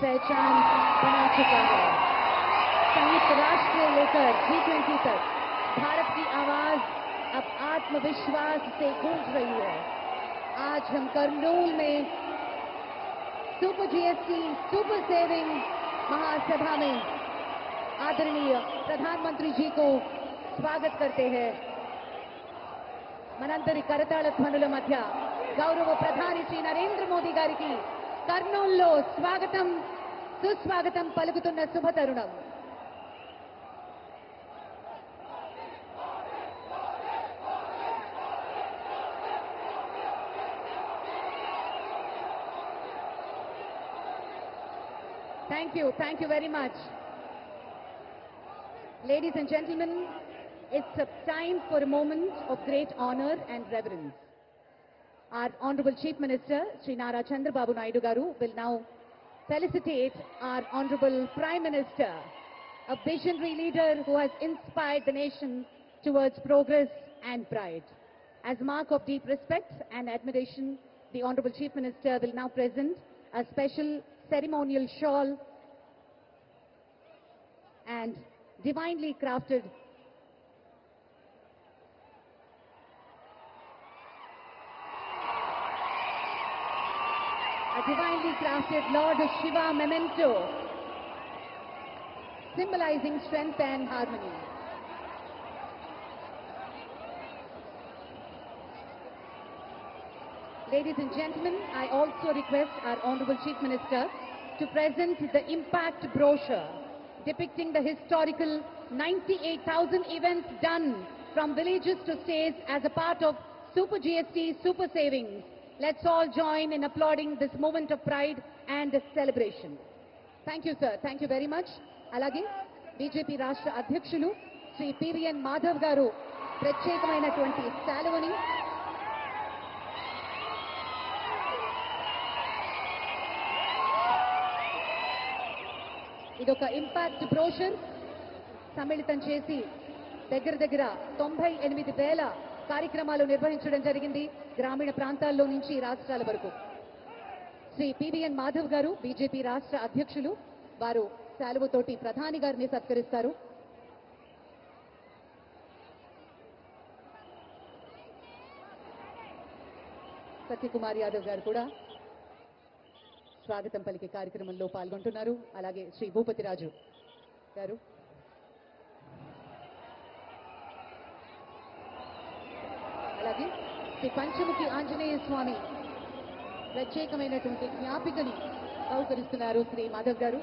पहचान बना चुका है। संयुक्त राष्ट्र से लेकर G20 तक भारत की आवाज अब आत्मविश्वास से गूंज रही है। आज हम करनूल में सुपर जीएसटी सुपर सेविंग महासभा में आदरणीय प्रधानमंत्री जी को स्वागत करते हैं। మనందరి కరతాళ ధ్వనుల మధ్య గౌరవ ప్రధాని శ్రీ నరేంద్ర మోదీ గారికి కర్నూలులో స్వాగతం సుస్వాగతం పలుకుతున్న శుభ తరుణం. Thank you very much. Ladies and gentlemen, it's a time for a moment of great honor and reverence. Our Honorable Chief Minister, Sri Nara Chandrababu Naidu Garu, will now felicitate our Honorable Prime Minister, a visionary leader who has inspired the nation towards progress and pride. As a mark of deep respect and admiration, the Honorable Chief Minister will now present a special ceremonial shawl and divinely crafted Lord Shiva memento symbolizing strength and harmony. Ladies and gentlemen, I also request our Honorable Chief Minister to present the impact brochure depicting the historical 98,000 events done from villages to states as a part of Super GST Super Savings. Let's all join in applauding this moment of pride and celebration. Thank you, sir. Thank you very much. Alage BJP Rashtra Adhyakshulu Sri PVN Madhav Garu ప్రత్యేకమైనటువంటి శాలువని ఇదొక impact brochure సమ్మిళితం చేసి దగ్గర 98,000 కార్యక్రమాలు నిర్వహించడం జరిగింది గ్రామీణ ప్రాంతాల్లో నుంచి రాష్ట్రాల వరకు. శ్రీ పివిఎన్ మాధవ్ గారు బీజేపీ రాష్ట్ర అధ్యక్షులు వారు శాలువతోటి ప్రధాని గారిని సత్కరిస్తారు. సత్యకుమార్ యాదవ్ గారు కూడా స్వాగతం పలికే కార్యక్రమంలో పాల్గొంటున్నారు. అలాగే శ్రీ భూపతి రాజు గారు, అలాగే శ్రీ పంచముఖి ఆంజనేయ స్వామి ప్రత్యేకమైనటువంటి జ్ఞాపికని బహుకరిస్తున్నారు శ్రీ మాధవ్ గారు.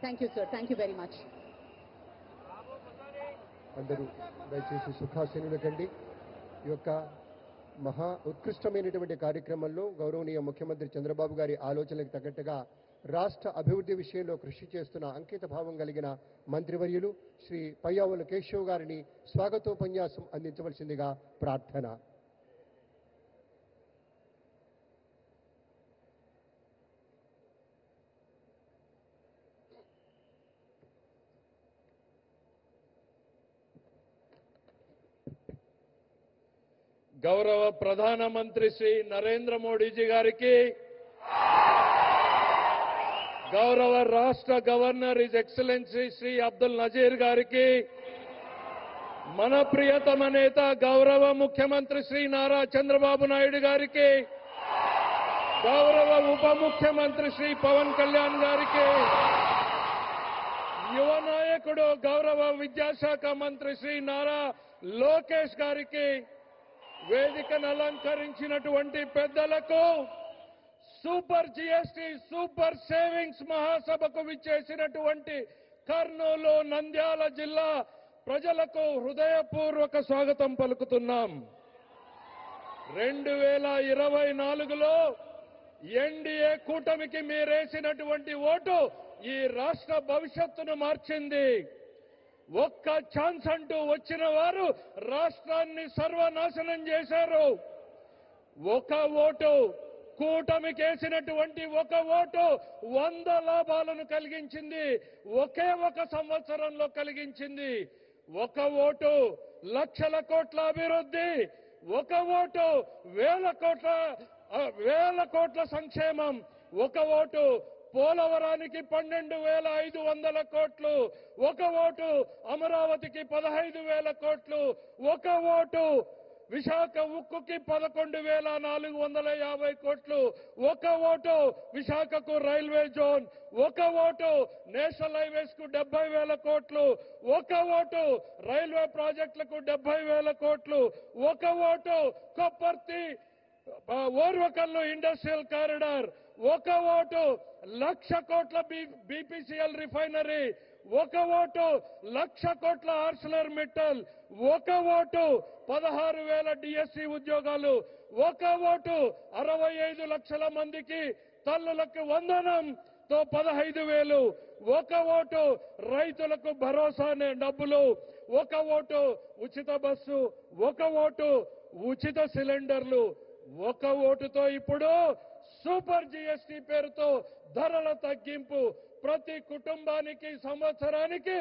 Thank you sir. Thank you very much. అందరూ దయచేసి సుఖాసీనులు కండి. ఈ యొక్క మహా ఉత్కృష్టమైనటువంటి కార్యక్రమంలో గౌరవనీయ ముఖ్యమంత్రి చంద్రబాబు గారి ఆలోచనలకు తగ్గట్టుగా రాష్ట్ర అభివృద్ధి విషయంలో కృషి చేస్తున్న అంకిత భావం కలిగిన మంత్రివర్యులు శ్రీ పయ్యావుల కేశవ్ గారిని స్వాగతోపన్యాసం అందించవలసిందిగా ప్రార్థన. గౌరవ ప్రధానమంత్రి శ్రీ నరేంద్ర మోడీజీ గారికి, గౌరవ రాష్ట్ర governor his excellency Shri Abdul Nazir గారికి, మన ప్రియతమ నేత గౌరవ ముఖ్యమంత్రి శ్రీ నారా చంద్రబాబు నాయుడు గారికి, గౌరవ ఉప ముఖ్యమంత్రి శ్రీ పవన్ కళ్యాణ్ గారికి, యువ నాయకుడు గౌరవ విద్యాశాఖ మంత్రి శ్రీ నారా లోకేష్ గారికి, వేదికను అలంకరించినటువంటి పెద్దలకు, సూపర్ జీఎస్టీ సూపర్ సేవింగ్స్ మహాసభకు విచ్చేసినటువంటి కర్నూలు నంద్యాల జిల్లా ప్రజలకు హృదయపూర్వక స్వాగతం పలుకుతున్నాం. 2024లో ఎన్డీఏ కూటమికి మీరేసినటువంటి ఓటు ఈ రాష్ట్ర భవిష్యత్తును మార్చింది. ఒక్క ఛాన్స్ అంటూ వచ్చిన వారు రాష్ట్రాన్ని సర్వనాశనం చేశారు. ఒక ఓటు కూటమికేసినటువంటి ఒక ఓటు 100 లాభాలను కలిగించింది. ఒకే ఒక సంవత్సరంలో కలిగించింది. ఒక ఓటు లక్షల కోట్ల అభివృద్ధి, ఒక ఓటు వేల కోట్ల వేల కోట్ల సంక్షేమం, ఒక ఓటు పోలవరానికి 12,500 కోట్లు, ఒక ఓటు అమరావతికి 15,000 కోట్లు, ఒక ఓటు విశాఖ ఉక్కుకి 11,450 కోట్లు, ఒక ఓటు విశాఖకు రైల్వే జోన్, ఒక ఓటు నేషనల్ హైవేస్ కు 70,000 కోట్లు, ఒక ఓటు రైల్వే ప్రాజెక్టులకు 70,000 కోట్లు, ఒక ఓటు కొప్పర్తి ఓర్వకల్లు ఇండస్ట్రియల్ కారిడార్, ఒక ఓటు 1,00,000 కోట్ల బీపీసీఎల్ రిఫైనరీ, ఒక ఓటు 1,00,000 కోట్ల ఆర్సిలర్ మిట్టల్, ఒక ఓటు 16,000 డిఎస్సి ఉద్యోగాలు, ఒక ఓటు 65 లక్షల మందికి తల్లులకు వందనంతో 15,000, ఒక ఓటు రైతులకు భరోసా అనే డబ్బులు, ఒక ఓటు ఉచిత బస్సు, ఒక ఓటు ఉచిత సిలిండర్లు, ఒక ఓటుతో ఇప్పుడు సూపర్ జీఎస్టీ పేరుతో ధరల తగ్గింపు, ప్రతి కుటుంబానికి సంవత్సరానికి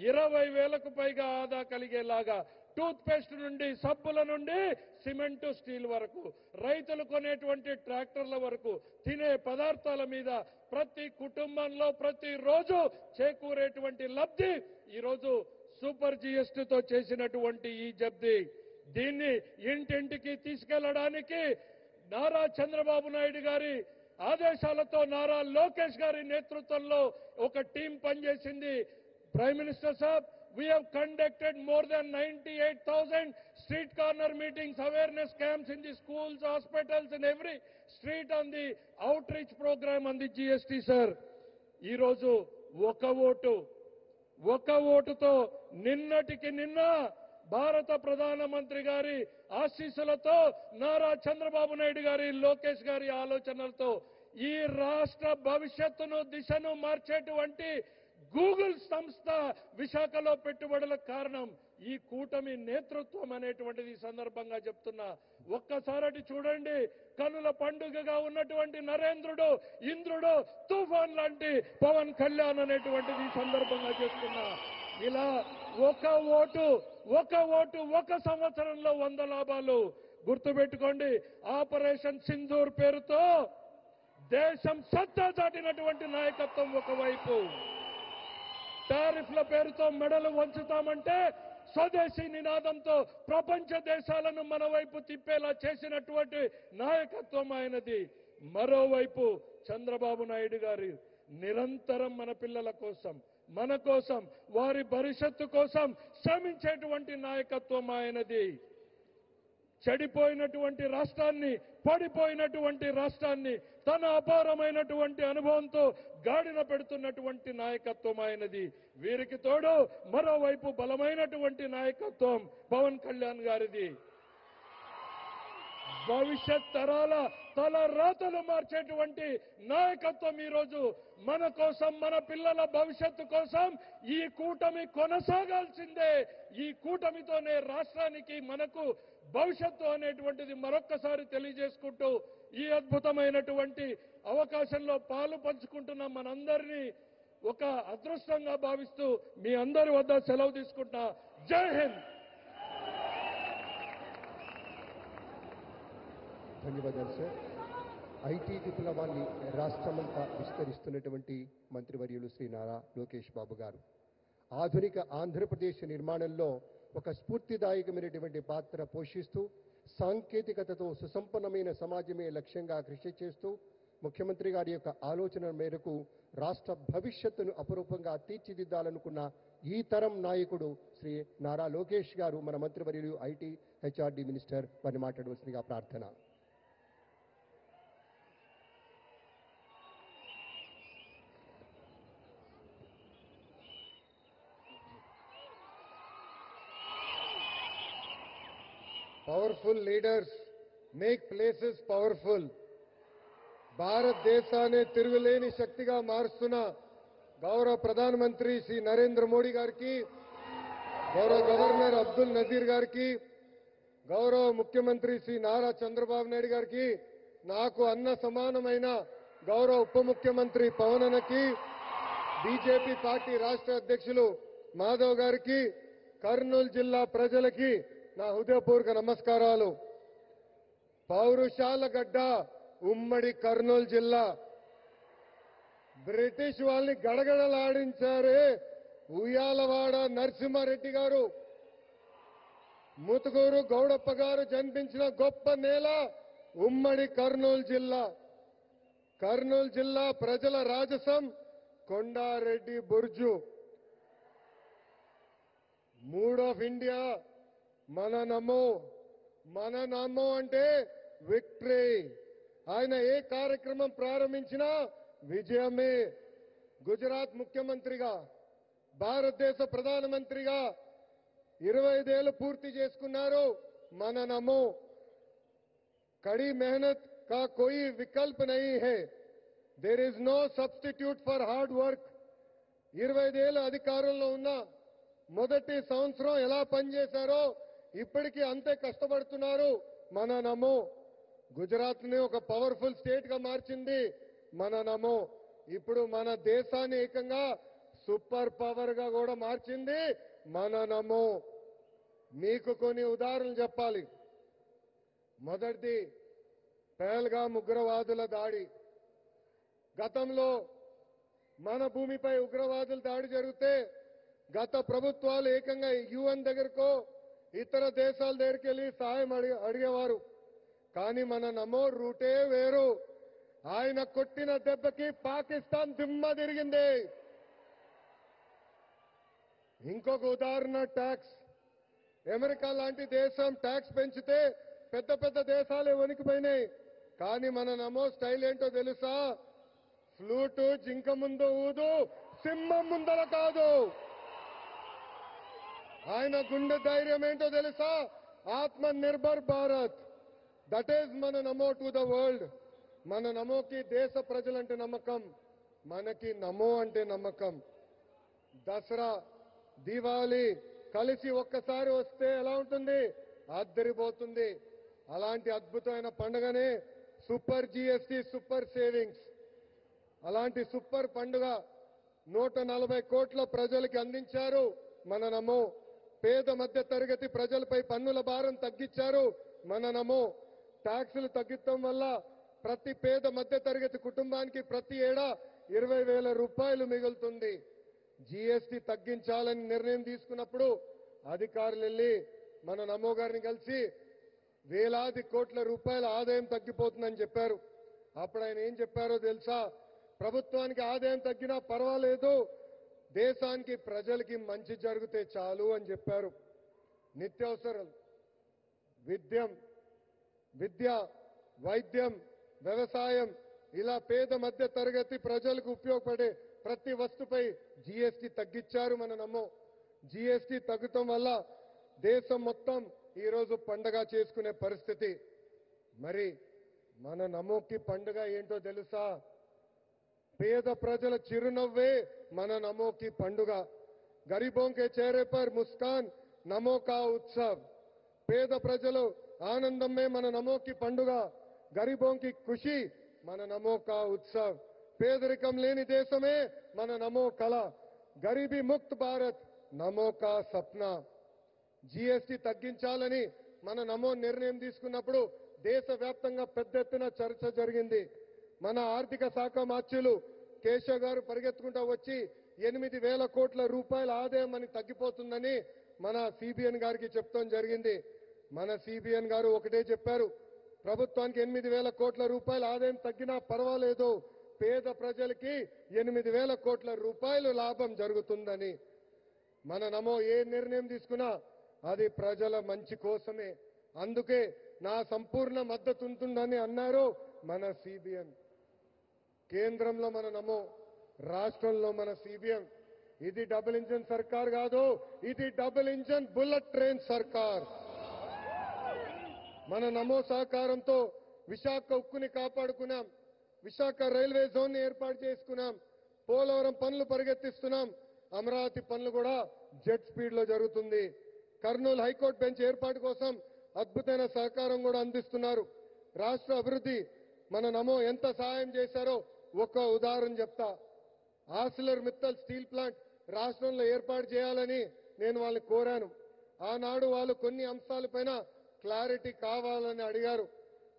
20,000కు పైగా ఆదా కలిగేలాగా, టూత్ పేస్ట్ నుండి సబ్బుల నుండి సిమెంటు స్టీల్ వరకు, రైతులు కొనేటువంటి ట్రాక్టర్ల వరకు, తినే పదార్థాల మీద ప్రతి కుటుంబంలో ప్రతిరోజు చేకూరేటువంటి లబ్ధి ఈరోజు సూపర్ జీఎస్టీతో చేసినటువంటి ఈ జబ్ది. దీన్ని ఇంటింటికి తీసుకెళ్లడానికి నారా చంద్రబాబు నాయుడు గారి ఆదేశాలతో నారా లోకేష్ గారి నేతృత్వంలో ఒక టీం పనిచేసింది. Prime minister Saab, we have conducted more than 98,000 street corner meetings, awareness camps in the schools, hospitals, in every street on the outreach program on the GST, sir. ఈ రోజు ఒక ఓటుతో నిన్నటికి నిన్న భారత ప్రధానమంత్రి గారి ఆశీస్సులతో, నారా చంద్రబాబు నాయుడు గారి, లోకేష్ గారి ఆలోచనలతో ఈ రాష్ట్ర భవిష్యత్తును దిశను మార్చేటువంటి గూగుల్ సంస్థ విశాఖలో పెట్టుబడులకు కారణం ఈ కూటమి నేతృత్వం అనేటువంటిది సందర్భంగా చెప్తున్నా. ఒక్కసారి చూడండి, కనుల పండుగగా ఉన్నటువంటి నరేంద్రుడు, ఇంద్రుడు, తుఫాన్ లాంటి పవన్ కళ్యాణ్ అనేటువంటిది సందర్భంగా చేస్తున్నా. ఇలా ఒక ఓటు ఒక సంవత్సరంలో 100 లాభాలు. గుర్తుపెట్టుకోండి, ఆపరేషన్ సింధూర్ పేరుతో దేశం సత్తా చాటినటువంటి నాయకత్వం ఒకవైపు, టారిఫ్ల పేరుతో మెడలు వంచుతామంటే స్వదేశీ నినాదంతో ప్రపంచ దేశాలను మన వైపు తిప్పేలా చేసినటువంటి నాయకత్వం ఆయనది. మరోవైపు చంద్రబాబు నాయుడు గారు నిరంతరం మన పిల్లల కోసం, మన కోసం, వారి భవిష్యత్తు కోసం శ్రమించేటువంటి నాయకత్వం ఆయనది. చెడిపోయినటువంటి రాష్ట్రాన్ని, పడిపోయినటువంటి రాష్ట్రాన్ని తన అపారమైనటువంటి అనుభవంతో గాడిన పెడుతున్నటువంటి నాయకత్వం ఆయనది. వీరికి తోడు మరోవైపు బలమైనటువంటి నాయకత్వం పవన్ కళ్యాణ్ గారిది. భవిష్యత్ తరాల తల రాతలు మార్చేటువంటి నాయకత్వం ఈరోజు మన కోసం, మన పిల్లల భవిష్యత్తు కోసం ఈ కూటమి కొనసాగాల్సిందే. ఈ కూటమితోనే రాష్ట్రానికి, మనకు భవిష్యత్తు అనేటువంటిది మరొక్కసారి తెలియజేసుకుంటూ ఈ అద్భుతమైనటువంటి అవకాశంలో పాలు పంచుకుంటున్న మనందరినీ ఒక అదృష్టంగా భావిస్తూ మీ అందరి వద్ద సెలవు తీసుకుంటున్నా. జై హింద్. ధన్యవాదాలు సార్. ఐటీ విప్లవాన్ని రాష్ట్రమంతా విస్తరిస్తున్నటువంటి మంత్రివర్యులు శ్రీ నారా లోకేష్ బాబు గారు ఆధునిక ఆంధ్రప్రదేశ్ నిర్మాణంలో ఒక స్ఫూర్తిదాయకమైనటువంటి పాత్ర పోషిస్తూ, సాంకేతికతతో సుసంపన్నమైన సమాజమే లక్ష్యంగా కృషి చేస్తూ, ముఖ్యమంత్రి గారి యొక్క ఆలోచన మేరకు రాష్ట్ర భవిష్యత్తును అపురూపంగా తీర్చిదిద్దాలనుకున్న ఈ తరం నాయకుడు శ్రీ నారా లోకేష్ గారు, మన మంత్రివర్యులు ఐటీ హెచ్ఆర్డీ మినిస్టర్, వారిని మాట్లాడవలసిందిగా ప్రార్థన. Powerful leaders make places powerful. భారతదేశాన్ని తిరుగులేని శక్తిగా మారుస్తున్న గౌరవ ప్రధానమంత్రి శ్రీ నరేంద్ర మోడీ గారికి, గౌరవ గవర్నర్ అబ్దుల్ నజీర్ గారికి, గౌరవ ముఖ్యమంత్రి శ్రీ నారా చంద్రబాబు నాయుడు గారికి, నాకు అన్న సమానమైన గౌరవ ఉప ముఖ్యమంత్రి పవన్ అన్నకి, బీజేపీ పార్టీ రాష్ట్ర అధ్యక్షులు మాధవ్ గారికి, కర్నూలు జిల్లా ప్రజలకి నా హృదయపూర్వక నమస్కారాలు. పౌరుషాల గడ్డ ఉమ్మడి కర్నూలు జిల్లా. బ్రిటిష్ వాళ్ళని గడగడలాడించారే ఉయ్యాలవాడ నరసింహారెడ్డి గారు, ముతుకూరు గౌడప్ప గారు జన్మించిన గొప్ప నేల ఉమ్మడి కర్నూలు జిల్లా. కర్నూలు జిల్లా ప్రజల రాజసం కొండారెడ్డి బుర్జు. మూడ్ ఆఫ్ ఇండియా మన నమో అంటే విక్టరీ. ఆయన ఏ కార్యక్రమం ప్రారంభించినా విజయమే. గుజరాత్ ముఖ్యమంత్రిగా, భారతదేశ ప్రధానమంత్రిగా 25 ఏళ్లు పూర్తి చేసుకున్నారు. మన నమో. కड़ी मेहनत का कोई विकल्प नहीं है. There is no substitute for hard work. 25 ఏళ్లు అధికారంలో ఉన్న మొదటి సంవత్సరం ఎలా పనిచేశారో ఇప్పటికీ అంతే కష్టపడుతున్నారు. మన నమో. గుజరాత్ ని ఒక పవర్ఫుల్ స్టేట్ గా మార్చింది మన నమో. ఇప్పుడు మన దేశాన్ని ఏకంగా సూపర్ పవర్ గా కూడా మార్చింది మన నమో. మీకు కొన్ని ఉదాహరణలు చెప్పాలి. మొదటిది పహల్గామ్ ఉగ్రవాదుల దాడి. గతంలో మన భూమిపై ఉగ్రవాదుల దాడి జరిగితే గత ప్రభుత్వాలు ఏకంగా యుఎన్ దగ్గరకో ఇతర దేశాల దగ్గరికి వెళ్లి సహాయం అడిగేవారు. కానీ మన నమో రూటే వేరు. ఆయన కొట్టిన దెబ్బకి పాకిస్తాన్ దిమ్మ తిరిగింది. ఇంకొక ఉదాహరణ ట్యాక్స్. అమెరికా లాంటి దేశం ట్యాక్స్ పెంచితే పెద్ద పెద్ద దేశాలే వణికిపోయినాయి. కానీ మన నమో స్టైల్ ఏంటో తెలుసా? ఫ్లూటు జింక ముందు ఊదు, సింహం ముందర కాదు. ఆయన గుండె ధైర్యం ఏంటో తెలుసా? ఆత్మ నిర్భర్ భారత్. దట్ ఈజ్ మన నమో టు ద వరల్డ్. మన నమోకి దేశ ప్రజలంటే నమ్మకం, మనకి నమో అంటే నమ్మకం. దసరా, దీపావళి కలిసి ఒక్కసారి వస్తే ఎలా ఉంటుంది? అద్దరిపోతుంది. అలాంటి అద్భుతమైన పండుగనే సూపర్ జీఎస్టీ, సూపర్ సేవింగ్స్. అలాంటి సూపర్ పండుగ 140 కోట్ల ప్రజలకి అందించారు మన నమో. పేద మధ్య తరగతి ప్రజలపై పన్నుల భారం తగ్గించారు మన నమో. ట్యాక్సులు తగ్గించడం వల్ల ప్రతి పేద మధ్య తరగతి కుటుంబానికి ప్రతి ఏడా 20,000 రూపాయలు మిగులుతుంది. జీఎస్టీ తగ్గించాలని నిర్ణయం తీసుకున్నప్పుడు అధికారులు వెళ్ళి మన నమో గారిని కలిసి వేలాది కోట్ల రూపాయల ఆదాయం తగ్గిపోతుందని చెప్పారు. అప్పుడు ఆయన ఏం చెప్పారో తెలుసా? ప్రభుత్వానికి ఆదాయం తగ్గినా పర్వాలేదు, దేశానికి ప్రజలకి మంచి జరిగితే చాలు అని చెప్పారు. నిత్యావసరాలు, విద్య, వైద్యం, వ్యవసాయం ఇలా పేద మధ్య తరగతి ప్రజలకు ఉపయోగపడే ప్రతి వస్తుపై జీఎస్టీ తగ్గించారు మన నమో. జీఎస్టీ తగ్గటం వల్ల దేశం మొత్తం ఈరోజు పండగ చేసుకునే పరిస్థితి. మరి మన నమోకి పండుగ ఏంటో తెలుసా? పేద ప్రజల చిరునవ్వే మన నమోకి పండుగ. गरीबों के चेहरे पर मुस्कान नमो का उत्सव. పేద ప్రజలు ఆనందమే మన నమోకి పండుగ. గరీబోं की खुशी మన నమో కా ఉత్సవ్. పేదరికం లేని దేశమే మన నమో కళ. గరీబీ ముక్త్ భారత్ నమో కా సప్నా. జీఎస్టీ తగ్గించాలని మన నమో నిర్ణయం తీసుకున్నప్పుడు దేశవ్యాప్తంగా పెద్ద ఎత్తున చర్చ జరిగింది. మన ఆర్థిక శాఖ మార్చులు కేశవ్ గారు పరిగెత్తుకుంటూ వచ్చి 8,000 కోట్ల రూపాయల ఆదాయం అని తగ్గిపోతుందని మన సిబిఎన్ గారికి చెప్తాం జరిగింది. మన సిబిఎన్ గారు ఒకటే చెప్పారు, ప్రభుత్వానికి 8,000 కోట్ల రూపాయల ఆదాయం తగ్గినా పర్వాలేదు, పేద ప్రజలకి 8,000 కోట్ల రూపాయలు లాభం జరుగుతుందని. మన నమో ఏ నిర్ణయం తీసుకున్నా అది ప్రజల మంచి కోసమే. అందుకే నా సంపూర్ణ మద్దతు ఉంటుందని అన్నారు మన సిబిఎన్. కేంద్రంలో మన నమో, రాష్ట్రంలో మన సిబిఎం. ఇది డబుల్ ఇంజన్ సర్కార్ కాదు, ఇది డబుల్ ఇంజన్ బుల్లెట్ ట్రైన్ సర్కార్. మన నమో సహకారంతో విశాఖ ఉక్కుని కాపాడుకున్నాం, విశాఖ రైల్వే జోన్ ని ఏర్పాటు చేసుకున్నాం, పోలవరం పనులు పరిగెత్తిస్తున్నాం, అమరావతి పనులు కూడా జెట్ స్పీడ్ లో జరుగుతుంది. కర్నూలు హైకోర్టు బెంచ్ ఏర్పాటు కోసం అద్భుతమైన సహకారం కూడా అందిస్తున్నారు. రాష్ట్ర అభివృద్ధి మన నమో ఎంత సహాయం చేశారో ఒక ఉదాహరణ చెప్తా. ఆర్సిలర్ మిత్తల్ స్టీల్ ప్లాంట్ రాష్ట్రంలో ఏర్పాటు చేయాలని నేను వాళ్ళని కోరాను. ఆనాడు వాళ్ళు కొన్ని అంశాలపైన క్లారిటీ కావాలని అడిగారు.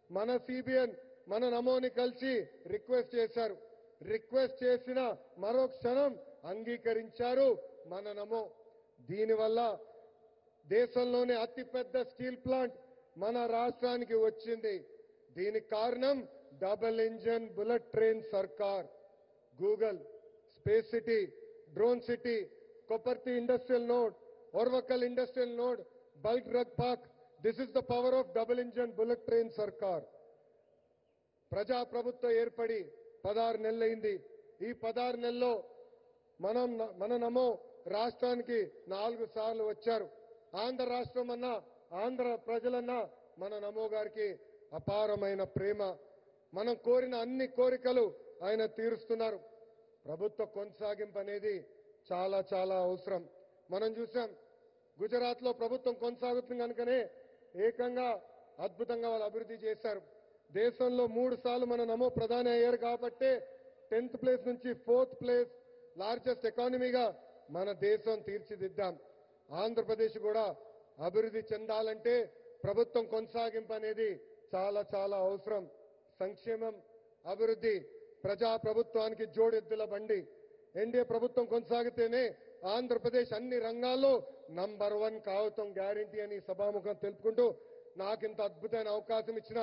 మన సిబిఎన్ మన నమోని కలిసి రిక్వెస్ట్ చేశారు. రిక్వెస్ట్ చేసిన మరో క్షణం అంగీకరించారు మన నమో. దీనివల్ల దేశంలోనే అతిపెద్ద స్టీల్ ప్లాంట్ మన రాష్ట్రానికి వచ్చింది. దీనికి కారణం డబుల్ ఇంజన్ బుల్లెట్ ట్రైన్ సర్కార్. Google, space city, drone city, Kopparthi industrial node, Orvakal industrial node, bulk drug park. This is the power of double engine bullet train సర్కార్. ప్రజాప్రభుత్వం ఏర్పడి 16 నెలలైంది. ఈ 16 నెలల్లో మన నమో రాష్ట్రానికి 4 సార్లు వచ్చారు. ఆంధ్ర రాష్ట్రం అన్నా, ఆంధ్ర ప్రజలన్నా మన నమో గారికి అపారమైన ప్రేమ. మనం కోరిన అన్ని కోరికలు ఆయన తీరుస్తున్నారు. ప్రభుత్వ కొనసాగింపు అనేది చాలా చాలా అవసరం. మనం చూసాం గుజరాత్ లో ప్రభుత్వం కొనసాగుతుంది కనుకనే ఏకంగా అద్భుతంగా వాళ్ళు అభివృద్ధి చేశారు. దేశంలో 3 సార్లు మన నమో ప్రధాని అయ్యారు కాబట్టి 10th ప్లేస్ నుంచి 4th ప్లేస్ లార్జెస్ట్ ఎకానమీగా మన దేశం తీర్చిదిద్దాం. ఆంధ్రప్రదేశ్ కూడా అభివృద్ధి చెందాలంటే ప్రభుత్వం కొనసాగింపు అనేది చాలా చాలా అవసరం. సంక్షేమం, అభివృద్ధి ప్రజా ప్రభుత్వానికి జోడెద్దుల బండి. ఎన్డీఏ ప్రభుత్వం కొనసాగితేనే ఆంధ్రప్రదేశ్ అన్ని రంగాల్లో నంబర్ 1 కావటం గ్యారంటీ అని సభాముఖం తెలుపుకుంటూ నాకింత అద్భుతమైన అవకాశం ఇచ్చిన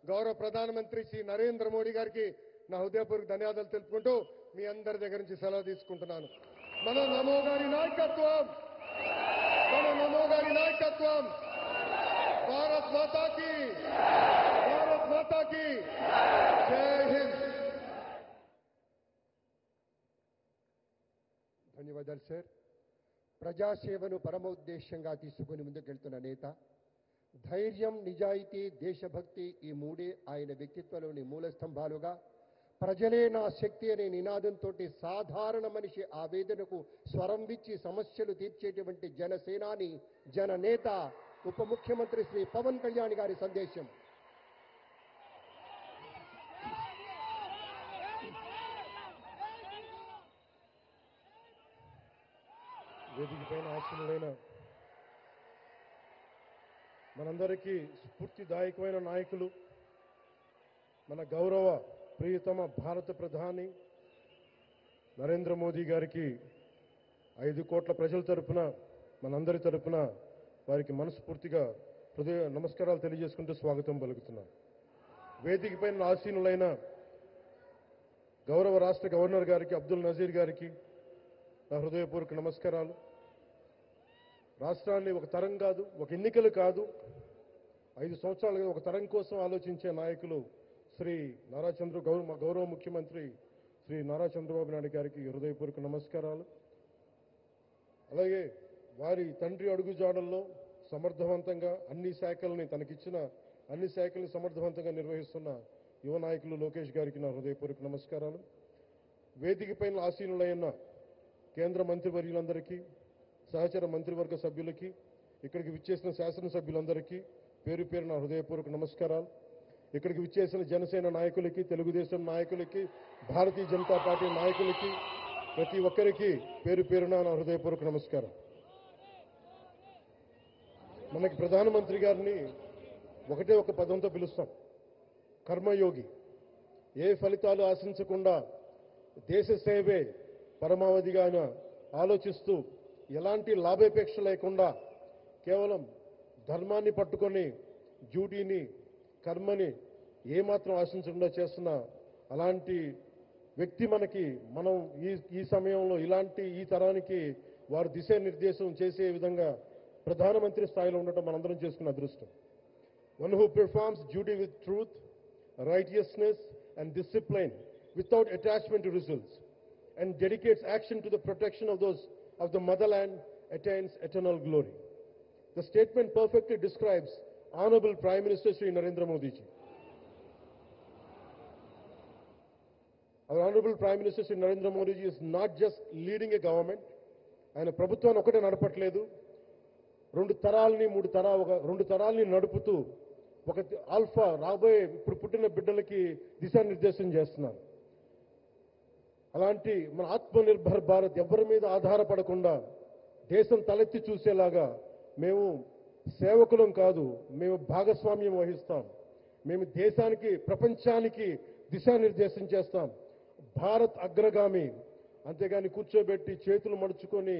గౌరవ ప్రధానమంత్రి శ్రీ నరేంద్ర మోడీ గారికి నా హృదయపూర్వక ధన్యవాదాలు తెలుపుకుంటూ మీ అందరి దగ్గర నుంచి సెలవు తీసుకుంటున్నాను. మన నమో గారి నాయకత్వం, మన నమో గారి నాయకత్వం. భారత్ మాతాకి, భారత్ మాతాకి జై హింద్. ధన్యవాదాలు సార్. ప్రజాసేవను పరమోద్దేశ్యంగా తీసుకుని ముందుకెళ్తున్న నేత. ధైర్యం, నిజాయితీ, దేశభక్తి ఈ మూడే ఆయన వ్యక్తిత్వంలోని మూల స్తంభాలుగా ప్రజలే నా శక్తి అనే నినాదంతో సాధారణ మనిషి ఆవేదనకు స్వరం ఇచ్చి సమస్యలు తీర్చేటువంటి జనసేనాని, జననేత, ఉప ముఖ్యమంత్రి శ్రీ పవన్ కళ్యాణ్ గారి సందేశం. వేదిక పైన ఆశీనులైన మనందరికీ స్ఫూర్తిదాయకమైన నాయకులు, మన గౌరవ ప్రియతమ భారత ప్రధాని నరేంద్ర మోదీ గారికి 5 కోట్ల ప్రజల తరపున, మనందరి తరపున వారికి మనస్ఫూర్తిగా హృదయ నమస్కారాలు తెలియజేసుకుంటూ స్వాగతం పలుకుతున్నాను. వేదిక పైన ఆసీనులైన గౌరవ రాష్ట్ర గవర్నర్ గారికి, అబ్దుల్ నజీర్ గారికి నా హృదయపూర్వక నమస్కారాలు. రాష్ట్రాన్ని ఒక తరం కాదు, ఒక ఎన్నికలు కాదు, 5 సంవత్సరాలుగా ఒక తరం కోసం ఆలోచించే నాయకులు శ్రీ గౌరవ ముఖ్యమంత్రి శ్రీ నారా చంద్రబాబు నాయుడు గారికి హృదయపూర్వక నమస్కారాలు. అలాగే వారి తండ్రి అడుగుజాడల్లో సమర్థవంతంగా అన్ని శాఖల్ని, తనకిచ్చిన అన్ని శాఖల్ని సమర్థవంతంగా నిర్వహిస్తున్న యువ నాయకులు లోకేష్ గారికి నా హృదయపూర్వక నమస్కారాలు. వేదిక పైన ఆసీనులైన కేంద్ర మంత్రివర్యులందరికీ, సహచర మంత్రివర్గ సభ్యులకి, ఇక్కడికి విచ్చేసిన శాసనసభ్యులందరికీ పేరు పేరు నా హృదయపూర్వక నమస్కారాలు. ఇక్కడికి విచ్చేసిన జనసేన నాయకులకి, తెలుగుదేశం నాయకులకి, భారతీయ జనతా పార్టీ నాయకులకి, ప్రతి ఒక్కరికి పేరు పేరున నా హృదయపూర్వక నమస్కారం. మనకి ప్రధానమంత్రి గారిని ఒకటే ఒక పదంతో పిలుస్తాం, కర్మయోగి. ఏ ఫలితాలు ఆశించకుండా దేశ సేవే పరమావధిగా ఆయన ఆలోచిస్తూ ఎలాంటి లాభాపేక్ష లేకుండా కేవలం ధర్మాన్ని పట్టుకొని డ్యూటీని, కర్మని ఏమాత్రం ఆశించకుండా చేస్తున్న అలాంటి వ్యక్తి మనం ఈ సమయంలో ఈ తరానికి వారు దిశానిర్దేశం చేసే విధంగా ప్రధానమంత్రి స్థాయిలో ఉండటం మనందరం చేసుకున్న అదృష్టం. One who performs duty with truth, righteousness and discipline without attachment to results and dedicates action to the protection of the motherland attains eternal glory. The statement perfectly describes Honorable Prime Minister Shri Narendra Modi ji. Our Honorable Prime Minister Shri Narendra Modi ji is not just leading a government. ఆయన ప్రభుత్వాన్ని ఒకటే నడపట్లేదు, 2 తరాల్ని నడుపుతూ ఒక alpha రాబోయే ఇప్పుడు పుట్టిన బిడ్డలకి దిశానిర్దేశం చేస్తున్నారు. అలాంటి మన ఆత్మనిర్భర్ భారత్ ఎవరి మీద ఆధారపడకుండా దేశం తలెత్తి చూసేలాగా మేము సేవకులం కాదు, మేము భాగస్వామ్యం వహిస్తాం. మేము దేశానికి, ప్రపంచానికి దిశానిర్దేశం చేస్తాం. భారత్ అగ్రగామి, అంతేగాని కూర్చోబెట్టి చేతులు మడుచుకొని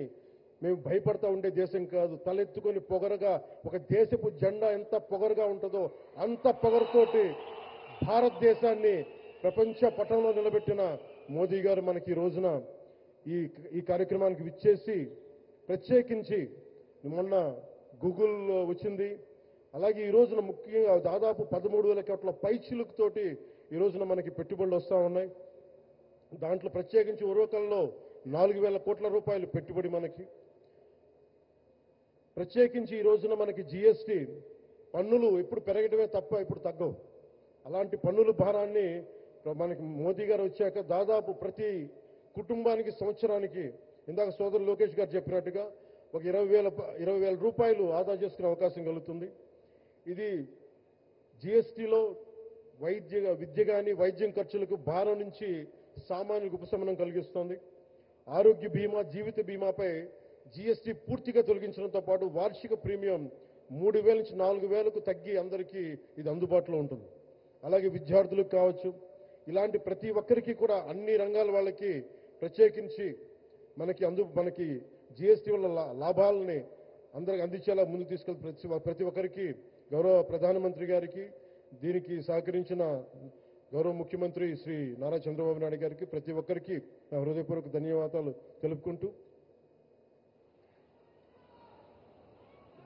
మేము భయపడతా ఉండే దేశం కాదు. తలెత్తుకొని పొగరగా, ఒక దేశపు జెండా ఎంత పొగరుగా ఉంటుందో అంత పొగరుతోటి భారతదేశాన్ని ప్రపంచ పటంలో నిలబెట్టిన మోదీ గారు మనకి ఈ రోజున ఈ కార్యక్రమానికి విచ్చేసి, ప్రత్యేకించి మొన్న గూగుల్ వచ్చింది, అలాగే ఈ రోజున ముఖ్యంగా దాదాపు 13,000 కోట్ల పైచిలుకుతోటి ఈ రోజున మనకి పెట్టుబడులు వస్తూ ఉన్నాయి. దాంట్లో ప్రత్యేకించి ఉరవకల్లో 4,000 కోట్ల రూపాయలు పెట్టుబడి మనకి. ప్రత్యేకించి ఈ రోజున మనకి జీఎస్టీ పన్నులు ఇప్పుడు పెరగడమే తప్ప ఇప్పుడు తగ్గవు. అలాంటి పన్నుల భారాన్ని మనకి మోదీ గారు వచ్చాక దాదాపు ప్రతి కుటుంబానికి సంవత్సరానికి, ఇందాక సోదరు లోకేష్ గారు చెప్పినట్టుగా, ఒక 20,000 రూపాయలు ఆదా చేసుకునే అవకాశం కలుగుతుంది. ఇది జీఎస్టీలో విద్య కానీ వైద్యం ఖర్చులకు భారం నుంచి సామాన్యులకు ఉపశమనం కలిగిస్తోంది. ఆరోగ్య బీమా, జీవిత బీమాపై జీఎస్టీ పూర్తిగా తొలగించడంతో పాటు వార్షిక ప్రీమియం 3,000 నుంచి 4,000కు తగ్గి అందరికీ ఇది అందుబాటులో ఉంటుంది. అలాగే విద్యార్థులకు కావచ్చు, ఇలాంటి ప్రతి ఒక్కరికి కూడా అన్ని రంగాల వాళ్ళకి ప్రత్యేకించి మనకి జీఎస్టీ వల్ల లాభాలని అందరికి అందించేలా ముందుకు తీసుకెళ్లి ప్రతి ఒక్కరికి, గౌరవ ప్రధానమంత్రి గారికి, దీనికి సహకరించిన గౌరవ ముఖ్యమంత్రి శ్రీ నారా చంద్రబాబు నాయుడు గారికి, ప్రతి ఒక్కరికి నా హృదయపూర్వక ధన్యవాదాలు తెలుపుకుంటూ,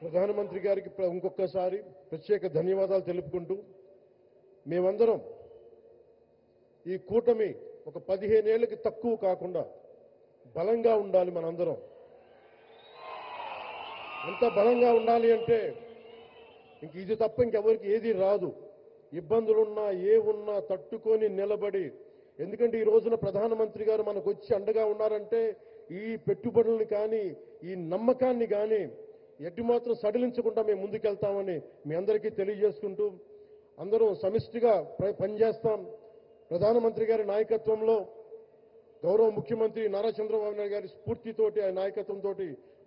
ప్రధానమంత్రి గారికి ఇంకొకసారి ప్రత్యేక ధన్యవాదాలు తెలుపుకుంటూ, మేమందరం ఈ కూటమి ఒక 15 ఏళ్ళకి తక్కువ కాకుండా బలంగా ఉండాలి. మనందరం ఎంత బలంగా ఉండాలి అంటే ఇంక ఇది తప్ప ఇంకెవరికి ఏది రాదు. ఇబ్బందులున్నా ఉన్నా తట్టుకొని నిలబడి, ఎందుకంటే ఈ రోజున ప్రధానమంత్రి గారు మనకు వచ్చి అండగా ఉన్నారంటే ఈ పెట్టుబడుల్ని కానీ, ఈ నమ్మకాన్ని కానీ ఎట్టి మాత్రం సడలించకుండా మేము ముందుకెళ్తామని మీ అందరికీ తెలియజేసుకుంటూ, అందరం సమిష్టిగా పనిచేస్తాం. ప్రధానమంత్రి గారి నాయకత్వంలో, గౌరవ ముఖ్యమంత్రి నారా చంద్రబాబు నాయుడు గారి స్ఫూర్తితోటి, ఆ నాయకత్వంతో